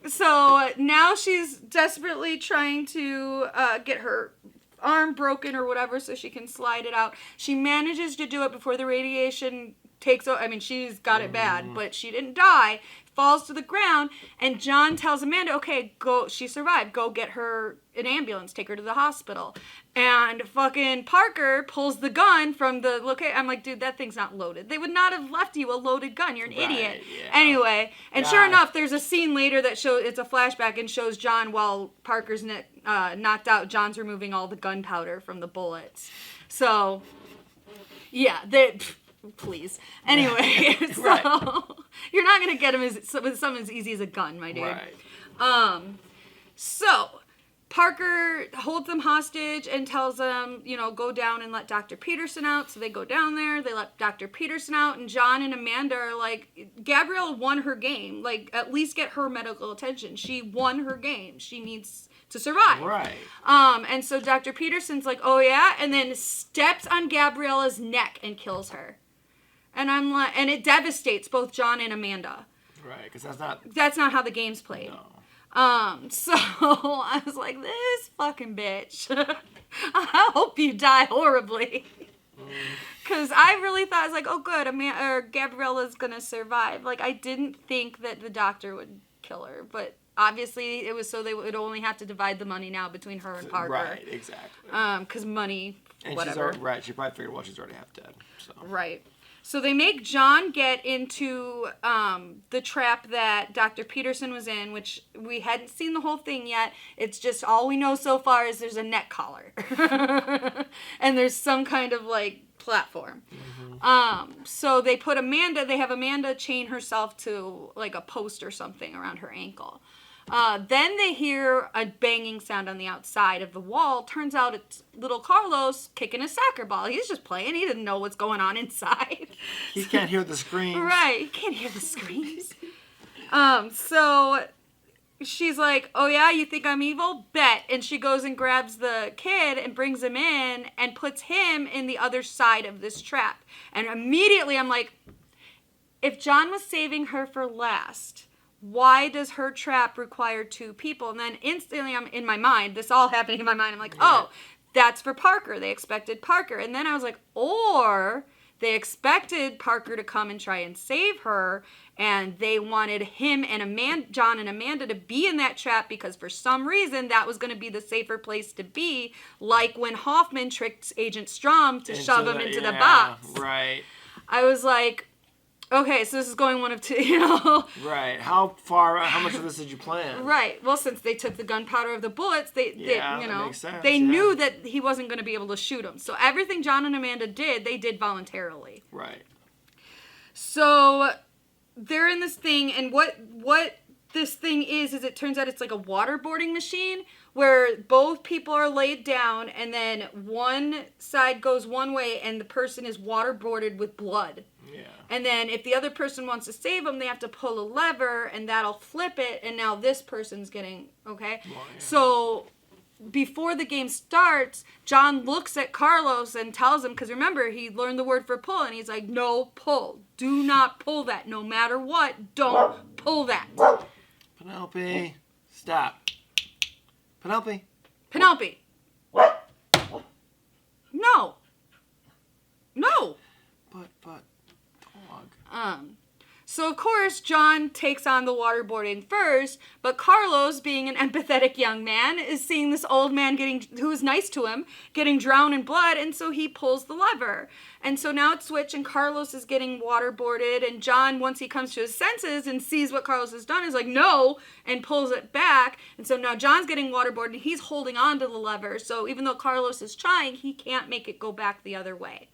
S1: So now she's desperately trying to get her arm broken or whatever so she can slide it out. She manages to do it before the radiation takes, I mean, she's got it bad, but she didn't die, falls to the ground, and John tells Amanda, okay, go, she survived, go get her an ambulance, take her to the hospital. And fucking Parker pulls the gun from the location. I'm like, dude, that thing's not loaded. They would not have left you a loaded gun. You're an idiot. Yeah. Anyway, and sure enough, there's a scene later that shows, it's a flashback and shows John while Parker's knocked out, John's removing all the gunpowder from the bullets. So, yeah, please. Anyway, so you're not going to get him with something as easy as a gun, my dude. Right. So Parker holds them hostage and tells them, you know, go down and let Dr. Peterson out. So they go down there, they let Dr. Peterson out, and John and Amanda are like, Gabrielle won her game. Like, at least get her medical attention. She won her game. She needs to survive. Right. And so Dr. Peterson's like, oh yeah, and then steps on Gabriella's neck and kills her. And I'm like, and it devastates both John and Amanda. Right, because that's not how the game's played. No. So I was like, this fucking bitch. I hope you die horribly. Because I really thought, I was like, oh good, Gabriella's gonna survive. Like, I didn't think that the doctor would kill her, but obviously it was so they would only have to divide the money now between her and Parker. Right, exactly. Because money, and whatever. She probably figured, well, she's already half dead. So. Right. So they make John get into the trap that Dr. Peterson was in, which we hadn't seen the whole thing yet. It's just all we know so far is there's a neck collar. And there's some kind of, like, platform. Mm-hmm. So they have Amanda chain herself to, like, a post or something around her ankle. Then they hear a banging sound on the outside of the wall. Turns out it's little Carlos kicking a soccer ball. He's just playing. He didn't know what's going on inside.
S2: He can't hear the screams.
S1: Right. He can't hear the screams. So she's like, oh yeah, you think I'm evil? Bet. And she goes and grabs the kid and brings him in and puts him in the other side of this trap. And immediately I'm like, if John was saving her for last, why does her trap require two people? And then instantly I'm in my mind, this all happening in my mind, I'm like, oh, that's for Parker. They expected Parker. And then I was like, or they expected Parker to come and try and save her, and they wanted him and John and Amanda to be in that trap because for some reason that was going to be the safer place to be, like when Hoffman tricked Agent Strom to shove him into the box. Right. I was like, okay, so this is going one of two, you know?
S2: Right. How much of this did you plan?
S1: Right. Well, since they took the gunpowder of the bullets, they makes sense. They knew that he wasn't going to be able to shoot them. So everything John and Amanda did, they did voluntarily. Right. So they're in this thing, and what this thing is it turns out it's like a waterboarding machine where both people are laid down, and then one side goes one way, and the person is waterboarded with blood. Yeah. And then if the other person wants to save them, they have to pull a lever, and that'll flip it, and now this person's getting, okay? Well, yeah. So before the game starts, John looks at Carlos and tells him, because remember, he learned the word for pull, and he's like, no, pull. Do not pull that. No matter what, don't pull that.
S2: Penelope, stop. Penelope.
S1: No. No.
S2: But,
S1: dog. So of course, John takes on the waterboarding first, but Carlos, being an empathetic young man, is seeing this old man who is nice to him, getting drowned in blood, and so he pulls the lever. And so now it's switched, and Carlos is getting waterboarded, and John, once he comes to his senses and sees what Carlos has done, is like, no, and pulls it back. And so now John's getting waterboarded, and he's holding on to the lever, so even though Carlos is trying, he can't make it go back the other way.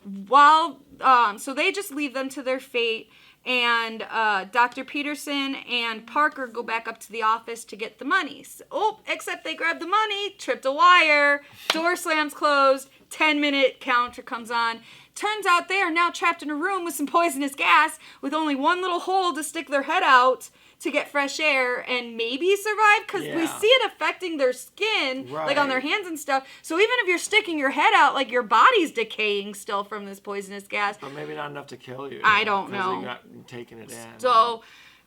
S1: So they just leave them to their fate, and Dr. Peterson and Parker go back up to the office to get the money. Except they grab the money, tripped a wire, door slams closed, 10-minute counter comes on. Turns out they are now trapped in a room with some poisonous gas with only one little hole to stick their head out to get fresh air and maybe survive, because we see it affecting their skin, like on their hands and stuff. So even if you're sticking your head out, like your body's decaying still from this poisonous gas.
S2: But maybe not enough to kill you.
S1: I don't know.
S2: Because you got taken it in.
S1: So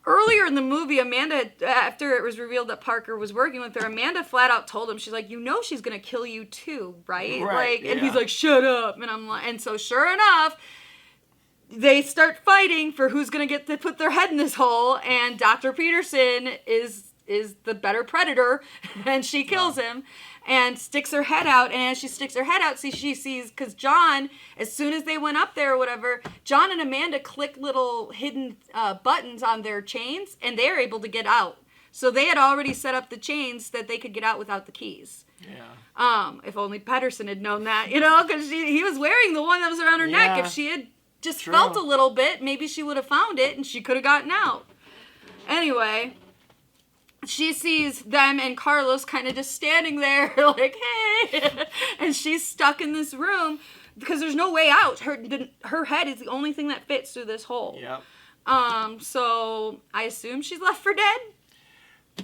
S1: earlier in the movie, Amanda, after it was revealed that Parker was working with her, Amanda flat out told him, she's like, you know she's going to kill you too, right? And he's like, shut up. And I'm like, and so sure enough, they start fighting for who's going to get to put their head in this hole, and Dr. Peterson is the better predator, and she kills him and sticks her head out. And as she sticks her head out, she sees, because John, as soon as they went up there or whatever, John and Amanda click little hidden buttons on their chains, and they're able to get out. So they had already set up the chains that they could get out without the keys.
S2: Yeah.
S1: If only Pedersen had known that, because he was wearing the one that was around her neck. If she had just felt a little bit, maybe she would have found it and she could have gotten out. Anyway, she sees them and Carlos kind of just standing there like, hey, and she's stuck in this room because there's no way out. Her head is the only thing that fits through this hole.
S2: Yep.
S1: So I assume she's left for dead.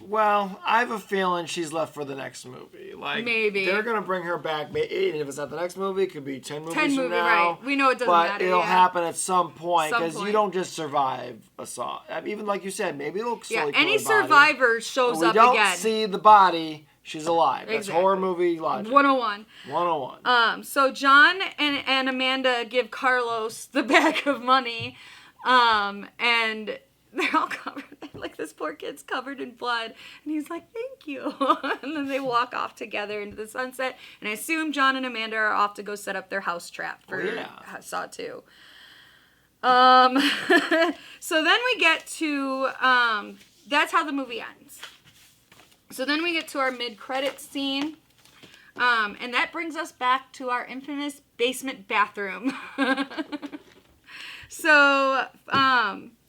S2: Well, I have a feeling she's left for the next movie. Like,
S1: maybe
S2: they're gonna bring her back. And if it's not the next movie, it could be 10 movies from now.
S1: Right? We know it doesn't matter.
S2: But it'll happen at some point because you don't just survive a saw. Even like you said, maybe it'll slowly kill
S1: any
S2: her body.
S1: survivor shows up again.
S2: We don't see the body. She's alive. That's horror movie logic.
S1: 101.
S2: 101.
S1: So John and Amanda give Carlos the bag of money, and they're all covered. Like, this poor kid's covered in blood. And he's like, thank you. And then they walk off together into the sunset. And I assume John and Amanda are off to go set up their house trap for Saw 2. So then we get to, that's how the movie ends. So then we get to our mid-credits scene. And that brings us back to our infamous basement bathroom. So,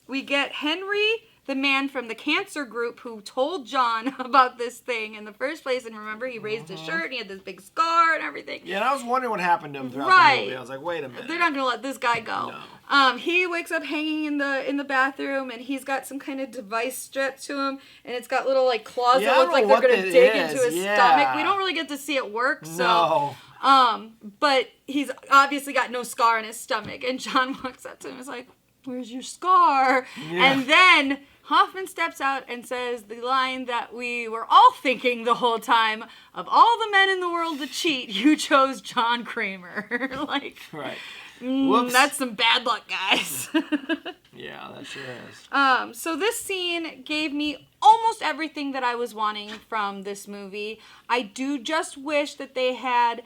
S1: we get Henry, the man from the cancer group who told John about this thing in the first place. And remember, he raised his shirt and he had this big scar and everything.
S2: Yeah, and I was wondering what happened to him throughout the movie. I was like, wait a minute.
S1: They're not going to let this guy go. No. He wakes up hanging in the bathroom, and he's got some kind of device strapped to him. And it's got little, like, claws that look like they're going to dig into his stomach. We don't really get to see it work. So, but he's obviously got no scar in his stomach. And John walks up to him and is like, where's your scar? Yeah. And then Hoffman steps out and says the line that we were all thinking the whole time: of all the men in the world to cheat, you chose John Kramer. Like,
S2: right.
S1: That's some bad luck, guys.
S2: Yeah, that sure is.
S1: So this scene gave me almost everything that I was wanting from this movie. I do just wish that they had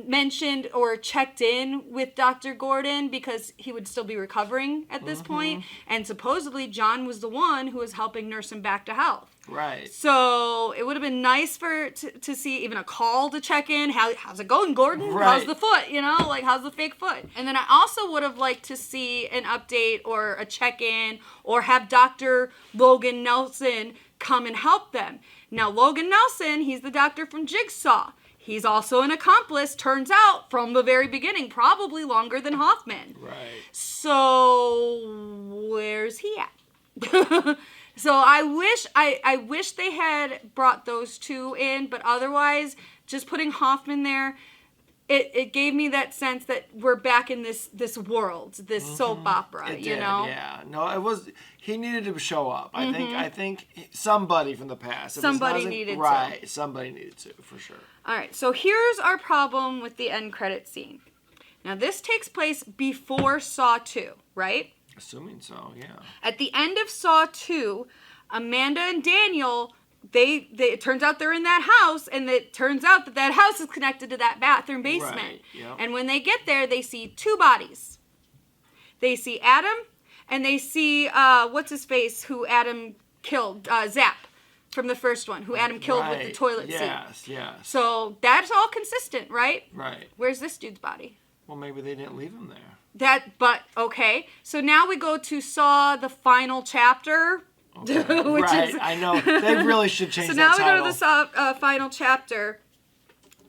S1: mentioned or checked in with Dr. Gordon, because he would still be recovering at this point, and supposedly John was the one who was helping nurse him back to health.
S2: Right.
S1: So it would have been nice to see even a call to check in. How's it going, Gordon?
S2: Right.
S1: How's the foot? Like, how's the fake foot? And then I also would have liked to see an update or a check-in, or have Dr. Logan Nelson come and help them. Now, Logan Nelson, he's the doctor from Jigsaw. He's also an accomplice, turns out, from the very beginning, probably longer than Hoffman.
S2: Right.
S1: So, where's he at? So I wish they had brought those two in, but otherwise, just putting Hoffman there, it gave me that sense that we're back in this world, this soap opera,
S2: it did,
S1: you know?
S2: Yeah. No, he needed to show up. I think somebody from the past.
S1: Somebody needed to.
S2: Right, somebody needed to, for sure.
S1: All right, so here's our problem with the end credit scene. Now, this takes place before Saw 2, right?
S2: Assuming so, yeah.
S1: At the end of Saw 2, Amanda and Daniel, it turns out they're in that house, and it turns out that house is connected to that bathroom basement.
S2: Right, yep.
S1: And when they get there, they see two bodies. They see Adam, and they see, what's his face, who Adam killed, Zap, from the first one, who Adam killed with the toilet seat.
S2: Yes.
S1: So that's all consistent, right?
S2: Right.
S1: Where's this dude's body?
S2: Well, maybe they didn't leave him there.
S1: Okay. So now we go to Saw, the final chapter.
S2: Okay. Right, I know. They really should change that title.
S1: So now we go to the Saw final chapter,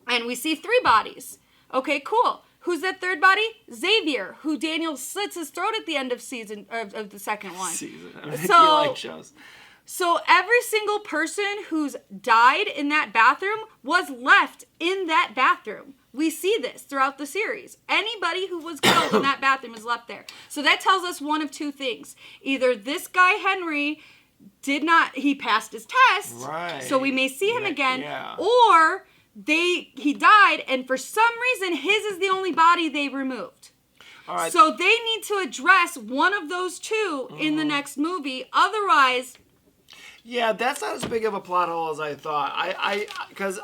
S1: and we see three bodies. Okay, cool. Who's that third body? Xavier, who Daniel slits his throat at the end of of the second one.
S2: You like shows.
S1: So every single person who's died in that bathroom was left in that bathroom. We see this throughout the series. Anybody who was killed in that bathroom is left there. So that tells us one of two things. Either this guy, Henry, he passed his test,
S2: right,
S1: so we may see him again,
S2: yeah.
S1: Or he died, and for some reason, his is the only body they removed.
S2: All right.
S1: So they need to address one of those two in the next movie. Otherwise...
S2: Yeah, that's not as big of a plot hole as I thought. Because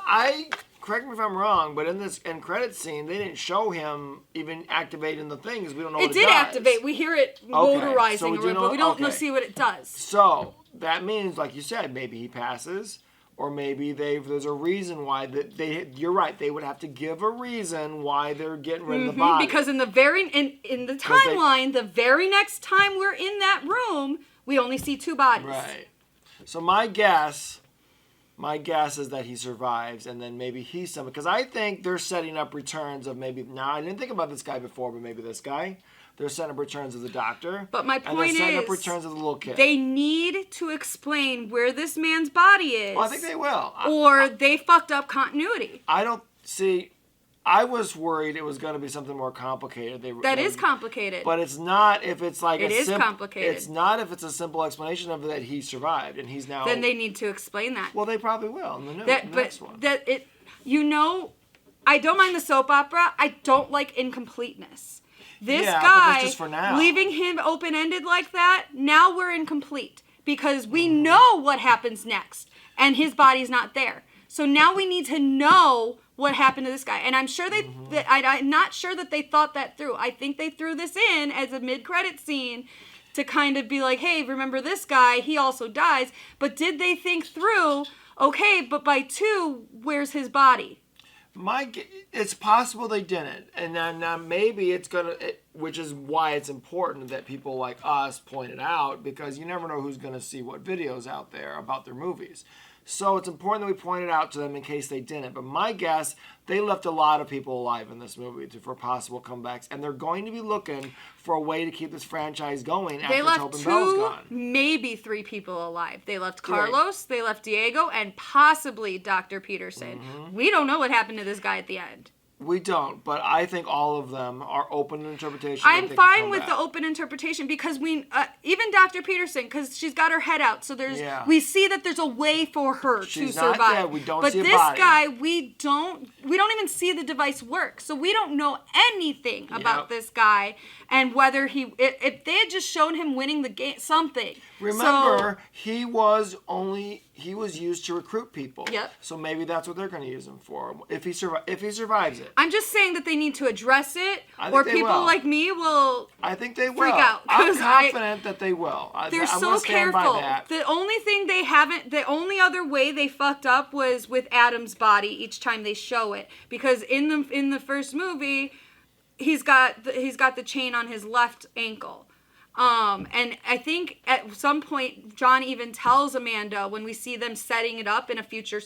S2: correct me if I'm wrong, but in this end credit scene, they didn't show him even activating the things. We don't know what it does.
S1: It did activate. We hear it motorizing, but we don't see what it does.
S2: So that means, like you said, maybe he passes, or maybe there's a reason why you're right. They would have to give a reason why they're getting rid of the body.
S1: Because in the timeline, the very next time we're in that room, we only see two bodies.
S2: Right. So my guess is that he survives, and then maybe he's someone. Because I think they're setting up returns of maybe. Now I didn't think about this guy before, but maybe this guy. They're setting up returns of the doctor.
S1: But my point
S2: and they're setting up returns of the little kid.
S1: They need to explain where this man's body is.
S2: Well, I think they will.
S1: Or they fucked up continuity.
S2: I don't see. I was worried it was going to be something more complicated.
S1: That is complicated.
S2: But it's not if it's like
S1: it is complicated.
S2: It's not if it's a simple explanation of that he survived and he's now.
S1: Then they need to explain that.
S2: Well, they probably will in the next one.
S1: I don't mind the soap opera. I don't like incompleteness. This
S2: guy,
S1: guy,
S2: just for now.
S1: Leaving him open-ended like that, now we're incomplete. Because we know what happens next. And his body's not there. So now we need to know what happened to this guy. And I'm sure I'm not sure that they thought that through. I think they threw this in as a mid-credit scene to kind of be like, hey, remember this guy? He also dies. But did they think through, okay, but by 2, where's his body?
S2: It's possible they didn't. And then maybe it's going to, which is why it's important that people like us point it out, because you never know who's going to see what videos out there about their movies. So it's important that we point it out to them in case they didn't. But my guess, they left a lot of people alive in this movie for possible comebacks. And they're going to be looking for a way to keep this franchise going after Tobin Bell's gone.
S1: Maybe 3 people alive. They left Carlos, they left Diego, and possibly Dr. Peterson. We don't know what happened to this guy at the end.
S2: We don't, but I think all of them are open to interpretation.
S1: I'm fine with the open interpretation because even Dr. Peterson, because she's got her head out, so we see that there's a way for her to survive.
S2: Not dead. We don't see a body.
S1: But this guy, we don't even see the device work, so we don't know anything about this guy and whether if they had just shown him winning the game, something.
S2: Remember, he was used to recruit people.
S1: Yep.
S2: So maybe that's what they're going to use him for if he survives it.
S1: I'm just saying that they need to address it, or people like me will.
S2: I think they will.
S1: Freak out.
S2: I'm confident that they will.
S1: They're so careful. The only thing the only other way they fucked up was with Adam's body each time they show it, because in the first movie, he's got the chain on his left ankle. And I think at some point John even tells Amanda when we see them setting it up in a future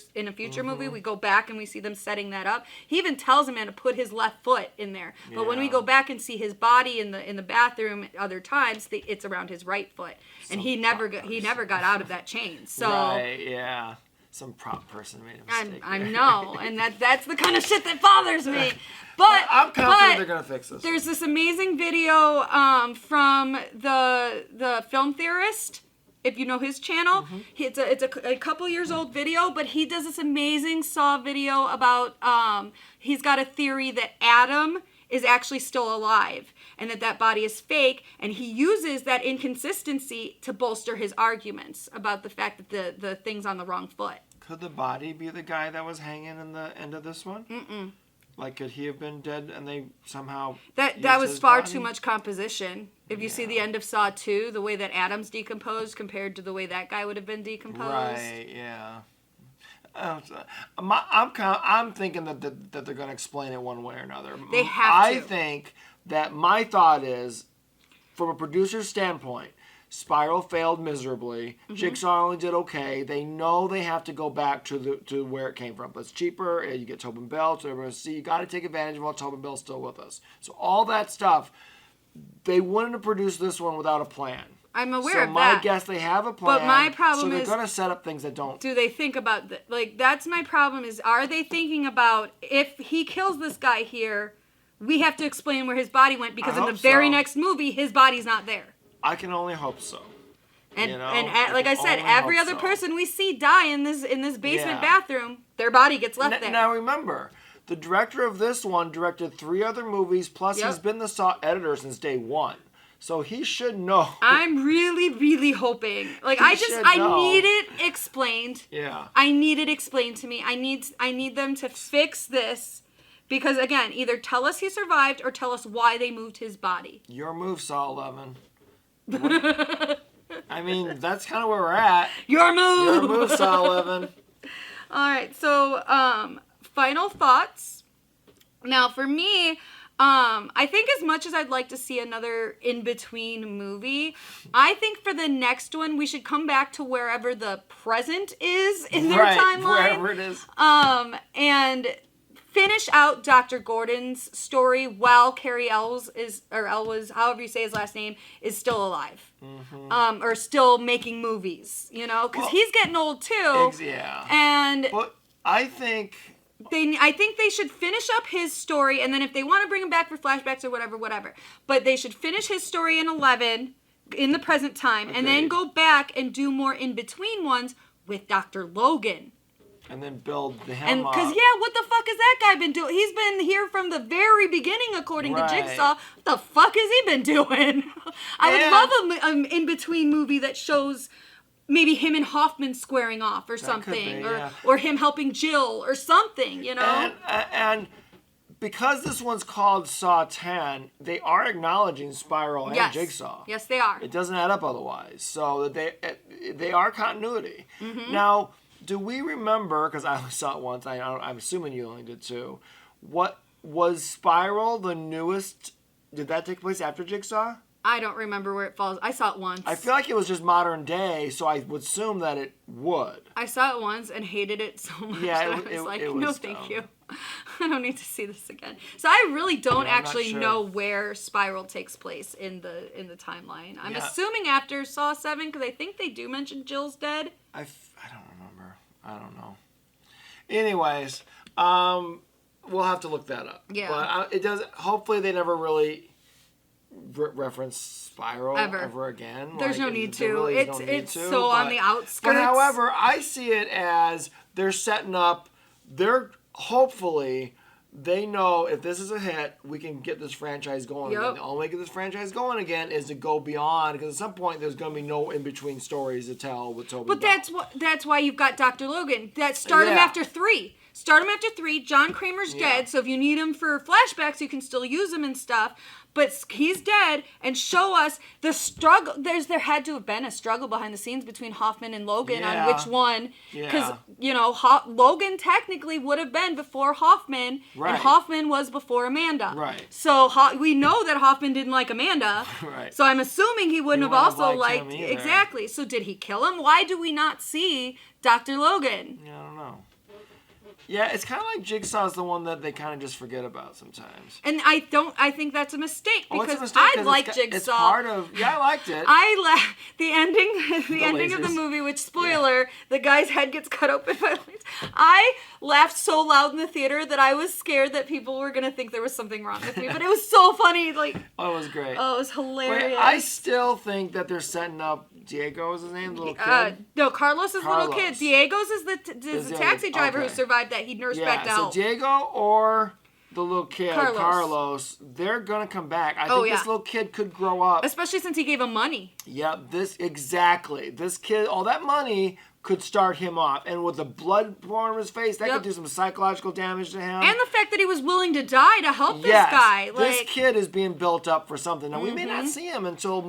S1: movie, we go back and we see them setting that up. He even tells Amanda put his left foot in there. But when we go back and see his body in the bathroom other times, it's around his right foot, and he never got out of that chain. So
S2: right, yeah. Some prop person made a mistake.
S1: I know, and that's the kind of shit that bothers me. But
S2: I'm confident they're gonna fix this.
S1: There's this amazing video from the film theorist. If you know his channel, it's a couple years old video, but he does this amazing Saw video about he's got a theory that Adam is actually still alive and that body is fake, and he uses that inconsistency to bolster his arguments about the fact that the thing's on the wrong foot.
S2: Could the body be the guy that was hanging in the end of this one?
S1: Mm-mm.
S2: Like, could he have been dead and they somehow
S1: that was far too much composition. If you see the end of Saw 2, the way that Adam's decomposed compared to the way that guy would have been decomposed.
S2: Right, yeah. I'm thinking that they're going to explain it one way or another.
S1: They have to.
S2: I think that my thought is, from a producer's standpoint, Spiral failed miserably. Jigsaw only did okay. They know they have to go back to where it came from. But it's cheaper. You get Tobin Bell. So everyone see. You got to take advantage of while Tobin Bell's still with us. So all that stuff, they wouldn't have produced this one without a plan.
S1: I'm aware of that.
S2: So my guess, they have a plan.
S1: But my problem
S2: is, so they're going to set up things that don't.
S1: Do they think about that's my problem? Is are they thinking about if he kills this guy here, we have to explain where his body went because in the very next movie, his body's not there.
S2: I can only hope so.
S1: And like I said, every other person we see die in this basement bathroom, their body gets left there.
S2: Now remember, The director of this one directed 3 other movies, plus he's been the Saw editor since day 1. So he should know.
S1: I'm really, really hoping. Like, I need it explained.
S2: Yeah.
S1: I need it explained to me. I need them to fix this. Because, again, either tell us he survived or tell us why they moved his body.
S2: Your move, Saw 11. I mean, that's kind of where we're at.
S1: Your move!
S2: Your move, Saw 11.
S1: All right, so final thoughts. Now, for me, I think as much as I'd like to see another in-between movie, I think for the next one, we should come back to wherever the present is in their timeline.
S2: Wherever it is.
S1: And finish out Dr. Gordon's story while Cary Elwes however you say his last name, is still alive. Mm-hmm. Or still making movies, because he's getting old too.
S2: Yeah.
S1: And
S2: but I think
S1: they should finish up his story, and then if they want to bring him back for flashbacks or whatever. But they should finish his story in 11, in the present time, and then go back and do more in-between ones with Dr. Logan.
S2: And then build him up.
S1: Because, what the fuck has that guy been doing? He's been here from the very beginning, according to Jigsaw. What the fuck has he been doing? I would love an in-between movie that shows maybe him and Hoffman squaring off or something. Or him helping Jill or something,
S2: And because this one's called Saw 10, they are acknowledging Spiral and Jigsaw.
S1: Yes, they are.
S2: It doesn't add up otherwise. So they are continuity.
S1: Mm-hmm.
S2: Now, do we remember, because I only saw it once, I'm assuming you only did too, what was Spiral the newest? Did that take place after Jigsaw?
S1: I don't remember where it falls. I saw it once.
S2: I feel like it was just modern day, so I would assume that it would.
S1: I saw it once and hated it so much that I was like, no thank you. I don't need to see this again. So I really don't actually know where Spiral takes place in the timeline. I'm assuming after Saw 7, because I think they do mention Jill's dead.
S2: I don't remember. I don't know. Anyways, we'll have to look that up.
S1: Yeah.
S2: But it does. Hopefully, they never really reference Spiral ever again.
S1: There's no need to.
S2: Really
S1: It's so on the outskirts.
S2: But however, I see it as they're setting up. Hopefully, they know if this is a hit, we can get this franchise going again. The only way to get this franchise going again is to go beyond, because at some point there's going to be no in-between stories to tell with Toby.
S1: But that's why you've got Dr. Logan. Start him after 3. Start him after 3. John Kramer's dead, so if you need him for flashbacks, you can still use him and stuff. But he's dead, and show us the struggle. There had to have been a struggle behind the scenes between Hoffman and Logan on which one. Because, Logan technically would have been before Hoffman, and Hoffman was before Amanda.
S2: Right.
S1: So we know that Hoffman didn't like Amanda.
S2: Right.
S1: So I'm assuming he wouldn't have also liked... Exactly. So did he kill him? Why do we not see Dr. Logan?
S2: Yeah, I don't know. Yeah, it's kind of like Jigsaw's the one that they kind of just forget about sometimes.
S1: And I think that's a mistake, because I like Jigsaw.
S2: It's part of... Yeah, I liked it.
S1: The ending of the movie, which, spoiler, the guy's head gets cut open by lasers. I laughed so loud in the theater that I was scared that people were going to think there was something wrong with me. But it was so funny. Oh,
S2: it was great.
S1: Oh, it was hilarious.
S2: Wait, I still think that they're setting up... Diego is his name, the little kid?
S1: No, Carlos is the little kid. Diego's is the taxi driver who survived that he nursed back to health.
S2: So Diego or the little kid, Carlos, they're going to come back. I think this little kid could grow up.
S1: Especially since he gave him money.
S2: Yeah, exactly. This kid, all that money could start him off. And with the blood pouring from his face, that could do some psychological damage to him.
S1: And the fact that he was willing to die to help this guy.
S2: This kid is being built up for something. Now, we may not see him until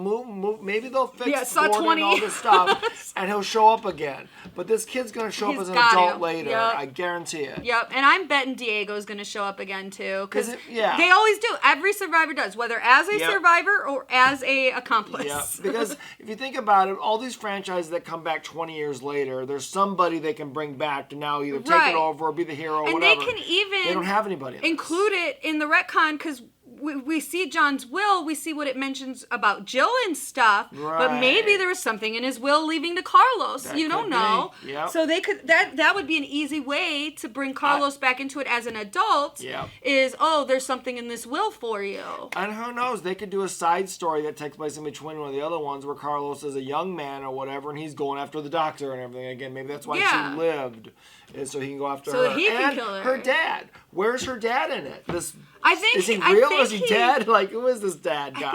S2: maybe they'll fix Gordon and all this stuff, and he'll show up again. But this kid's going to show up as an adult later. Yep. I guarantee it.
S1: Yep, and I'm betting Diego's going to show up again, too. Because
S2: they
S1: always do. Every survivor does, whether as a survivor or as a accomplice.
S2: Yep, because if you think about it, all these franchises that come back 20 years later, there's somebody they can bring back to now either take it over or be the hero or whatever.
S1: And they can even...
S2: They don't have anybody else.
S1: Include it in the retcon, because we see John's will, we see what it mentions about Jill and stuff, but maybe there was something in his will leaving to Carlos. You don't know.
S2: Yep.
S1: So they could that would be an easy way to bring Carlos back into it as an adult.
S2: Yep.
S1: Is there's something in this will for you.
S2: And who knows? They could do a side story that takes place in between one of the other ones where Carlos is a young man or whatever, and he's going after the doctor and everything again. Maybe that's why she lived, is so he can go after her.
S1: So he can kill her.
S2: Her dad. Where's her dad in it? Is he real? Is he dead? Like, who is this dad guy?
S1: I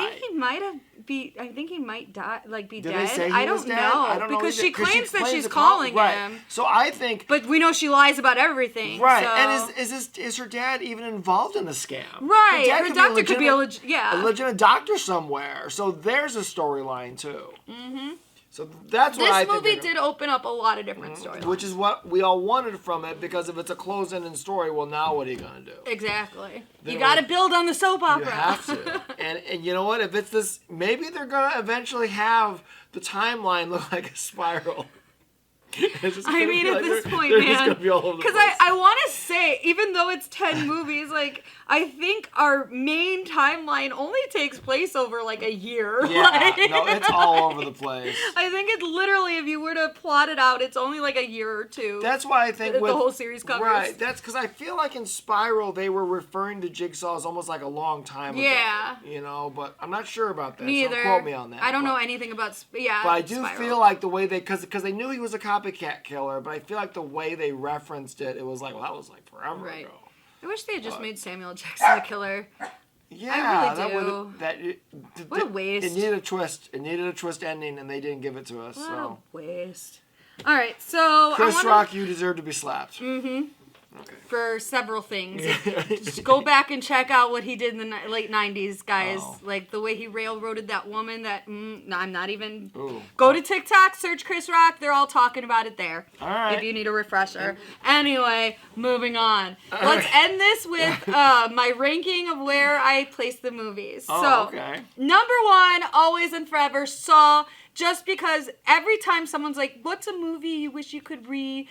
S1: think he might die. Like, be
S2: Did
S1: dead.
S2: They say he
S1: I don't
S2: was dead?
S1: know.
S2: I don't know
S1: because
S2: either.
S1: she claims that she's
S2: to
S1: calling
S2: right.
S1: him.
S2: So I think.
S1: But we know she lies about everything.
S2: Right.
S1: So.
S2: And is her dad even involved in the scam?
S1: Right. Her doctor could be a
S2: legitimate doctor somewhere. So there's a storyline too. Mm-hmm. So that's what I think.
S1: This movie did open up a lot of different storylines.
S2: Which is what we all wanted from it, because if it's a closed-ended story, well, now what are you going to do?
S1: Exactly. You got to build on the soap opera.
S2: You have to. And you know what? If it's this, maybe they're going to eventually have the timeline look like a spiral.
S1: I mean, at this point, man, because I want to say, even though it's 10 movies, like, I think our main timeline only takes place over, like, a year.
S2: Yeah, no, it's all over the place.
S1: I think it's literally, if you were to plot it out, it's only, like, a year or two.
S2: That's why I think
S1: the whole series covers.
S2: Right, that's because I feel like in Spiral, they were referring to Jigsaw as almost like a long time ago.
S1: Yeah.
S2: You know, but I'm not sure about that.
S1: Me either.
S2: So don't quote me on that.
S1: I don't know anything about,
S2: But I do feel like the way because they knew he was a copycat killer, but I feel like the way they referenced it, it was like, well, that was like forever ago.
S1: I wish they had just made Samuel Jackson the killer.
S2: Yeah,
S1: I really do. What a waste.
S2: It needed a twist. It needed a twist ending, and they didn't give it to us.
S1: What a waste. All right, so
S2: Chris Rock, you deserve to be slapped.
S1: Mm-hmm. Okay. For several things. Just go back and check out what he did in the late 90s, guys. Oh. Like the way he railroaded that woman that, I'm not even... Ooh. Go to TikTok, search Chris Rock. They're all talking about it there.
S2: All right.
S1: If you need a refresher. Anyway, moving on. Let's end this with my ranking of where I place the movies.
S2: Okay.
S1: Number one, always and forever, Saw. Just because every time someone's like, what's a movie you wish you could relive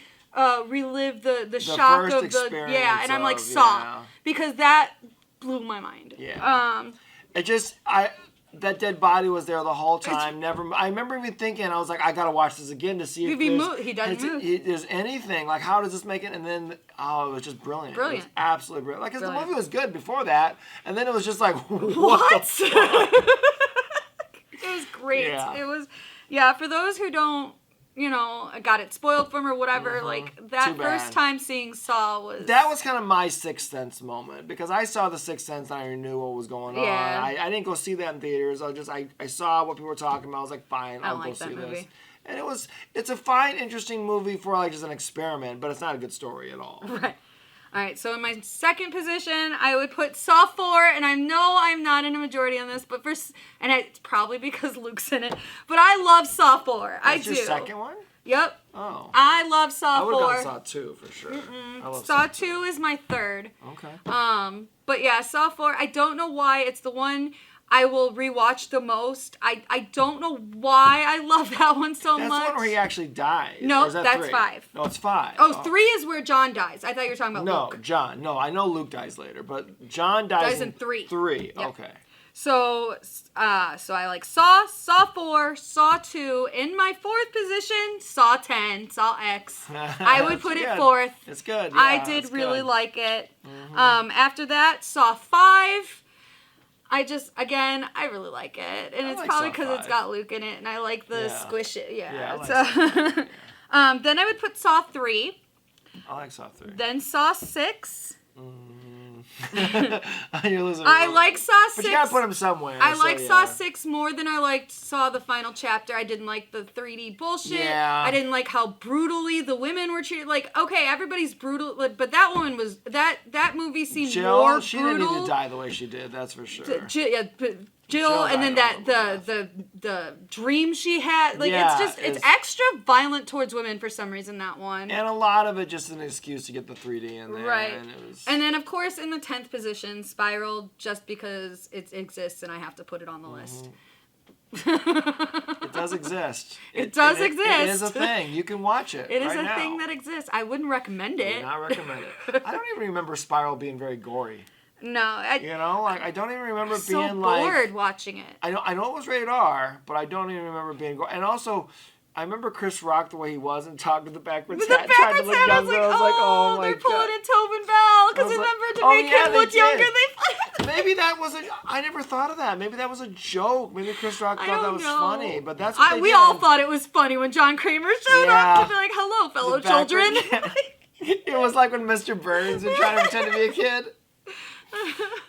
S1: the shock of the and I'm like Saw because that blew my mind.
S2: Yeah. That dead body was there the whole time. I remember even thinking, I was like, I gotta watch this again to see if
S1: he doesn't move.
S2: There's anything like, how does this make it? And then it was just brilliant. It was absolutely brilliant. Like, 'cause the movie was good before that, and then it was just like, what?
S1: It was great.
S2: Yeah.
S1: It was for those who don't. Got it spoiled from or whatever. Mm-hmm. Like that first time seeing Saw was.
S2: That was kind of my Sixth Sense moment because I saw the Sixth Sense and I knew what was going on. I didn't go see that in theaters. I saw what people were talking about. I was like, fine, I'll go see this. And it's a fine, interesting movie for like just an experiment, but it's not a good story at all.
S1: Right. All right, so in my second position, I would put Saw 4, and I know I'm not in a majority on this, but and it's probably because Luke's in it, but I love Saw 4.
S2: That's your second one?
S1: Yep.
S2: Oh.
S1: I love Saw 4.
S2: I would have gone Saw 2 for sure. I love
S1: Saw 2 is my third.
S2: Okay.
S1: But yeah, Saw 4, I don't know why it's the one I will rewatch the most. I don't know why I love that one so much.
S2: That's the one where he actually dies.
S1: No, that's 5.
S2: No, it's 5.
S1: Oh, 3 is where John dies. I thought you were talking about Luke.
S2: No, John. No, I know Luke dies later, but John dies
S1: in 3.
S2: 3,
S1: yep.
S2: Okay.
S1: So I like Saw 4, Saw 2. In my fourth position, Saw 10, Saw X. I would put it fourth.
S2: It's good. Yeah,
S1: I did really like it. Mm-hmm. After that, Saw 5. I really like it. And it's probably because it's got Luke in it, and I like the squish it. Yeah. Then I would put Saw 3.
S2: I like Saw 3.
S1: Then Saw 6.
S2: You're losing
S1: I like Saw 6.
S2: But you gotta put him somewhere.
S1: I like Saw 6 more than I liked Saw the final chapter. I didn't like the 3D bullshit.
S2: Yeah.
S1: I didn't like how brutally the women were treated. Like, okay, everybody's brutal, but that woman was that movie seemed more brutal.
S2: She didn't need to die the way she did. That's for sure.
S1: Jill, and then the dream she had, like it's extra violent towards women for some reason, that one.
S2: And a lot of it just an excuse to get the 3D in there.
S1: Right. And then of course in the 10th position, Spiral, just because it exists and I have to put it on the list.
S2: It does exist.
S1: It does exist.
S2: It is a thing. You can watch it.
S1: It is a thing that exists. I wouldn't recommend it.
S2: I would not recommend it. I don't even remember Spiral being very gory.
S1: No,
S2: I don't even remember
S1: so
S2: being like
S1: bored watching it.
S2: I know it was rated R, but I don't even remember being and also I remember Chris Rock the way he was and talking to the backwards hat, trying to look younger. I was like, oh my god.
S1: They're pulling in Tobin Bell because remember to make him look younger.
S2: Maybe that was I never thought of that. Maybe that was a joke. Maybe Chris Rock thought that was funny, but that's what
S1: we all thought it was funny when John Kramer showed up to be like, "Hello, fellow children."
S2: It was like when Mr. Burns was trying to pretend to be a kid.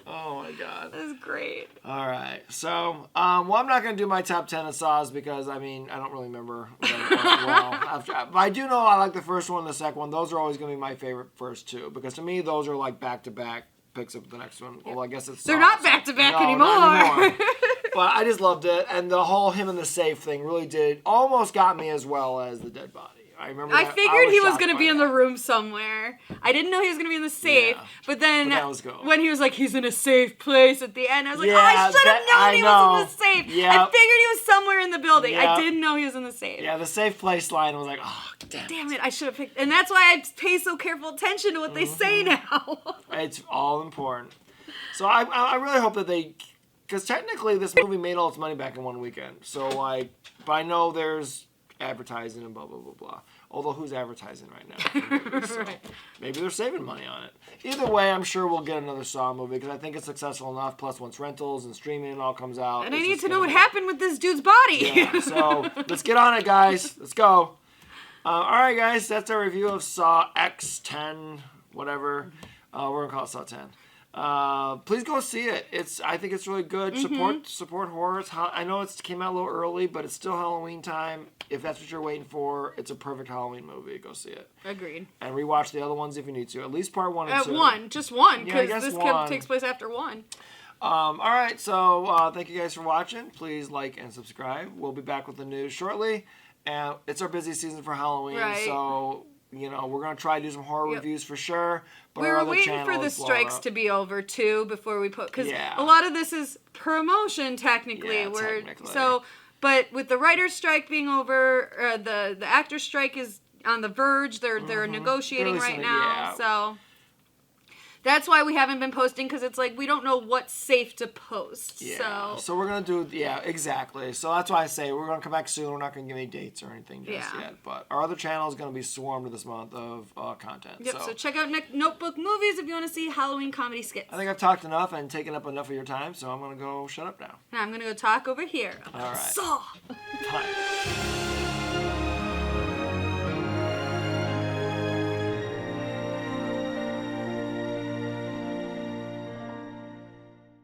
S2: Oh my god.
S1: That's great.
S2: All right. So, I'm not going to do my top 10 of Saws because, I don't really remember well. But I do know I like the first one and the second one. Those are always going to be my favorite first two because to me, those are like back-to-back picks up the next one. Well, I guess it's
S1: They're not back-to-back anymore.
S2: Not anymore. But I just loved it. And the whole him in the safe thing really almost got me as well as the dead body. I
S1: figured he was going to be in the room somewhere. I didn't know he was going to be in the safe. Yeah, but then when he was like, he's in a safe place at the end, I was like, I should have known he was in the safe. Yep. I figured he was somewhere in the building. Yep. I didn't know he was in the safe.
S2: Yeah, the safe place line was like, oh, damn it.
S1: I should have picked. And that's why I pay so careful attention to what they say now.
S2: It's all important. So I really hope that because technically this movie made all its money back in one weekend. So but I know there's advertising and blah, blah, blah, blah. Although who's advertising right now? So maybe they're saving money on it. Either way, I'm sure we'll get another Saw movie because I think it's successful enough. Plus, once rentals and streaming all comes out.
S1: And I need to know what happened with this dude's body.
S2: Yeah, so let's get on it, guys. Let's go. All right, guys. That's our review of Saw X10, whatever. We're going to call it Saw 10. Please go see it. I think it's really good. Support horror. I know it came out a little early, but it's still Halloween time. If that's what you're waiting for, it's a perfect Halloween movie. Go see it.
S1: Agreed.
S2: And rewatch the other ones if you need to. At least part 1 and 2.
S1: Just one, because this takes place after 1.
S2: All right, so thank you guys for watching. Please like and subscribe. We'll be back with the news shortly. And it's our busy season for Halloween, so we're going to try to do some horror reviews for sure. But
S1: we were waiting for the strikes to be over, too, before we because a lot of this is promotion, technically.
S2: Yeah,
S1: but with the writer's strike being over, the actor's strike is on the verge. They're negotiating right now, so that's why we haven't been posting, because it's like we don't know what's safe to post.
S2: Yeah. So we're going to do, exactly. So that's why I say we're going to come back soon. We're not going to give any dates or anything just yet. But our other channel is going to be swarmed this month of content.
S1: Yep, so check out Notebook Movies if you want to see Halloween comedy skits.
S2: I think I've talked enough and taken up enough of your time, so I'm going to go shut up now.
S1: I'm going to go talk over here.
S2: All right.
S1: Saw.
S2: Bye.